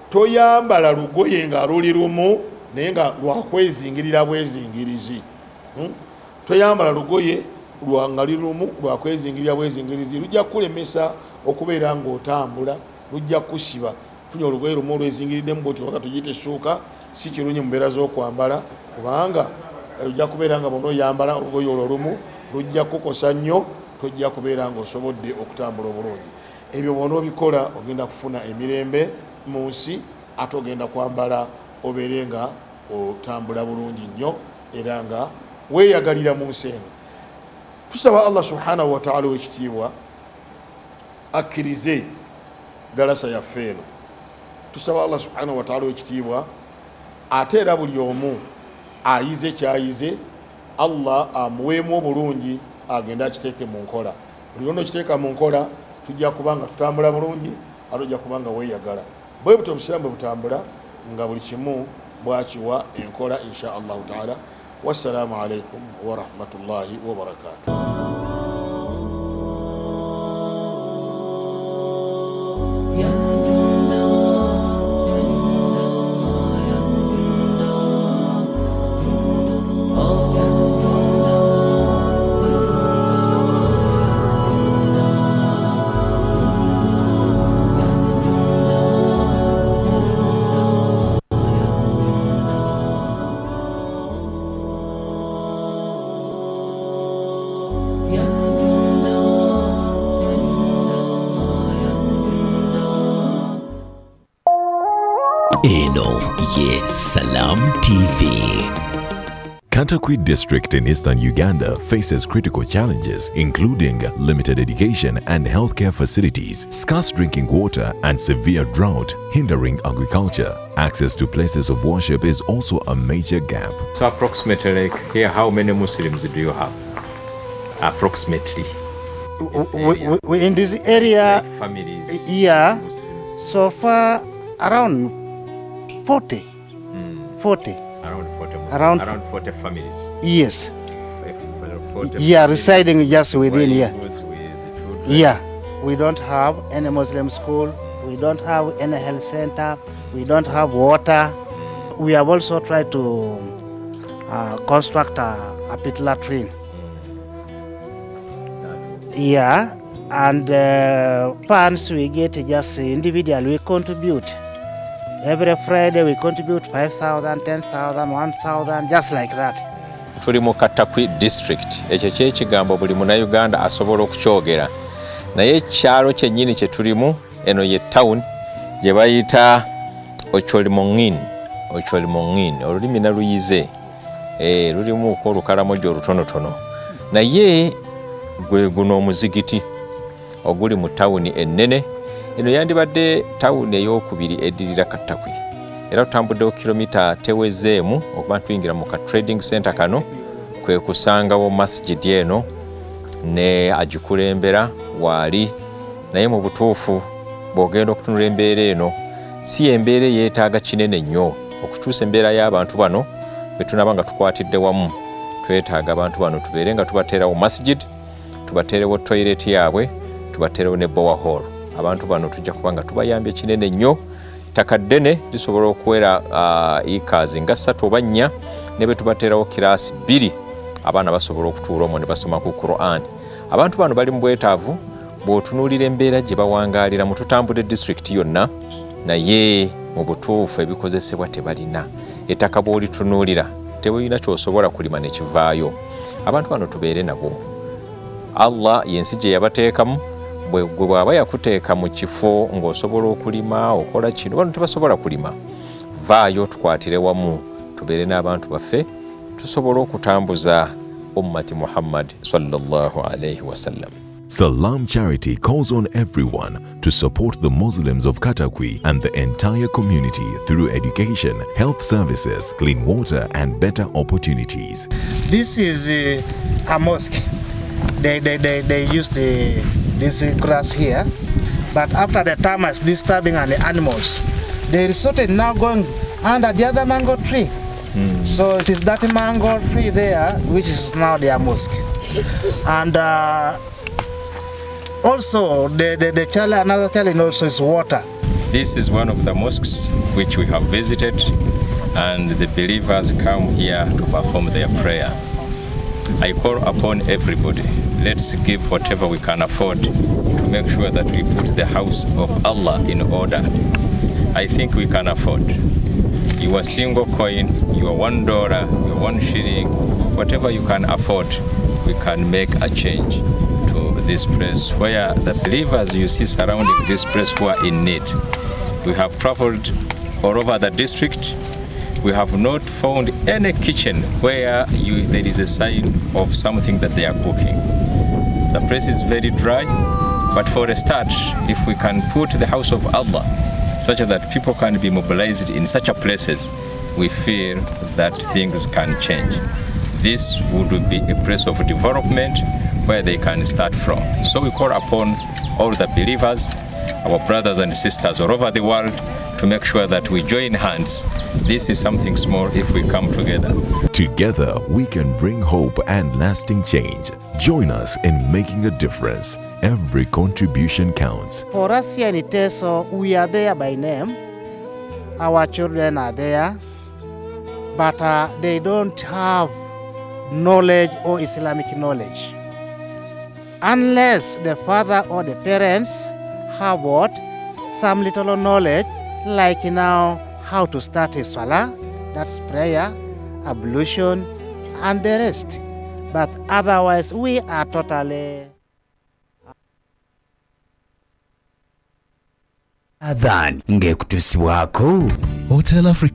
Speaker 13: toyambala lugoye nga luli lumu naye nga lwakwezingirira bwezingirizi. Toyambala lugoye nga luli lumu lwakwezingirira bwezingirizi, lujja kulemesa okubeera ng'otambula, lujja kusiba. Funye olugoye lumu olwezingiriddemu bwoti waka tugiyite essuuka, si kirungi mu mbeera z'okwambala, kubanga lujja kubeera nga bw'ona oyambala olugoye olwo lumu lujja kukosa nnyo, tojja kubeera ng'osobodde okutambula obulungi. Ebyo bw'ona obikola ogenda kufuna emirembe mu nsi, ate ogenda kwambala obeere nga otambula bulungi nnyo era nga weeyagalira mu nsi eno. Tusaba Allah subhanahu wa ta'ala w'ekitiibwa akkirize galasa yaffe eno. Tusaba Allah subhanahu wa ta'ala w'ekitiibwa ate era buli omu ayize kyayize, Allah amuweemu obulungi agenda akiteeke mu nkola. Buli lwonna okiteeka mu nkola, tujja kubanga tutambula bulungi, ate ojja kubanga weeyagala. Bwe buto obusiraamu bwe butambula nga buli kimu bwakiwa enkola insha Allahu ta'ala. Wassalamu alaikum wa rahmatullahi wa barakatuh.
Speaker 19: Yes, Salam TV.
Speaker 7: Katakwi district in eastern Uganda faces critical challenges including limited education and healthcare facilities, scarce drinking water and severe drought hindering agriculture. Access to places of worship is also a major gap.
Speaker 20: So approximately like here, how many Muslims do you have? Approximately.
Speaker 21: We in this area,
Speaker 20: like families,
Speaker 21: yeah,
Speaker 20: Muslims.
Speaker 21: so far around 40. 40.
Speaker 20: Around 40 families.
Speaker 21: Yes.
Speaker 20: 40
Speaker 21: yeah, residing just within here.
Speaker 20: With
Speaker 21: yeah. We don't have any Muslim school. We don't have any health center. We don't have water. We have also tried to construct a pit latrine. Yeah, and funds we get just individual, we contribute. Every Friday we contribute 5,000, 10,000, 1,000, just like that.
Speaker 20: Tuli mu Katakwi district, ekyo kyekigambo buli Munnayuganda asobola okukyogera. Naye ekyalo kyennyini kye tulimu, eno ye town, gye bayita Ocholimongin. Olulimi naluyize. Lulimu olukalamoja olutonotono. Naye gwe guno omuzigiti oguli mu tawuni ennene. Eno yandibadde tawuni ey'okubiri eddirira Katakwi. Era tutambuddewo kilomita tewezeemu okuba tuyingira mu ka trading center kano, kwe kusangawo masjid eno ne agikulembera waali. Naye mu butuufu bw'ogenda okutunula embeera eno, si embeera yeetaaga kinene nnyo okukyusa embeera y'abantu bano bwe tunaba nga tukwatidde wamu. Twetaaga abantu bano tubeere nga tubateerawo masjid, tubateerewo toilet yaabwe, tubateerewo ne borehole. Abantu bano tujja kuba nga tubayambye kinene nnyo. Ttaka ddene lisobola okuwera acres nga 3 oba 4, ne bwe tubateerawo kiraasi 2 abaana basobola okutuula omwo ne basoma ku Quran. Abantu bano bali mu bwetaavu bw'otunuulira embeera gye bawangaalira mu tutambudde district yonna, naye mu butuufu ebikozesebwa tebalina. Ettaka bw'olitunuulira tewulina ky'osobola kulima ne kivaayo. Abantu bano tubeere nabo. Allah yensi gye yabateekamu, bwe bw'aba yakuteeka mu kifo ng'osobola okulima okola kino, bano tebasobola kulima. Vaayo tukwatire wamu tubeere n'abantu baffe, tusobola okutambuza ummati Muhammad sallallahu alayhi wa sallam.
Speaker 7: Salam Charity calls on everyone to support the Muslims of Katakwi and the entire community through education, health services, clean water and better opportunities.
Speaker 21: This is a mosque. They use this grass here, but after the termites disturbing and the animals, they resorted now going under the other mango tree. So it is that mango tree there which is now their mosque. And also another challenge also is water.
Speaker 20: This is one of the mosques which we have visited, and the believers come here to perform their prayer. I call upon everybody, let's give whatever we can afford to make sure that we put the house of Allah in order. I think we can afford. Your single coin, your $1, your 1 shilling, whatever you can afford, we can make a change to this place where the believers you see surrounding this place who are in need. We have traveled all over the district. We have not found any kitchen where there is a sign of something that they are cooking. The place is very dry, but for a start, if we can put the house of Allah such that people can be mobilized in such a places, we feel that things can change. This would be a place of development where they can start from. So we call upon all the believers, our brothers and sisters all over the world, to make sure that we join hands. This is something small if we come together.
Speaker 7: Together, we can bring hope and lasting change. Join us in making a difference. Every contribution counts.
Speaker 21: For us here in Iteso, we are there by name. Our children are there, but they don't have knowledge or Islamic knowledge. Unless the father or the parents have what? Some little knowledge, like now how to start a salah, that's prayer, ablution, and the rest. But otherwise, we are totally...
Speaker 3: Adhan ngekutusibwako
Speaker 4: Hotel Africa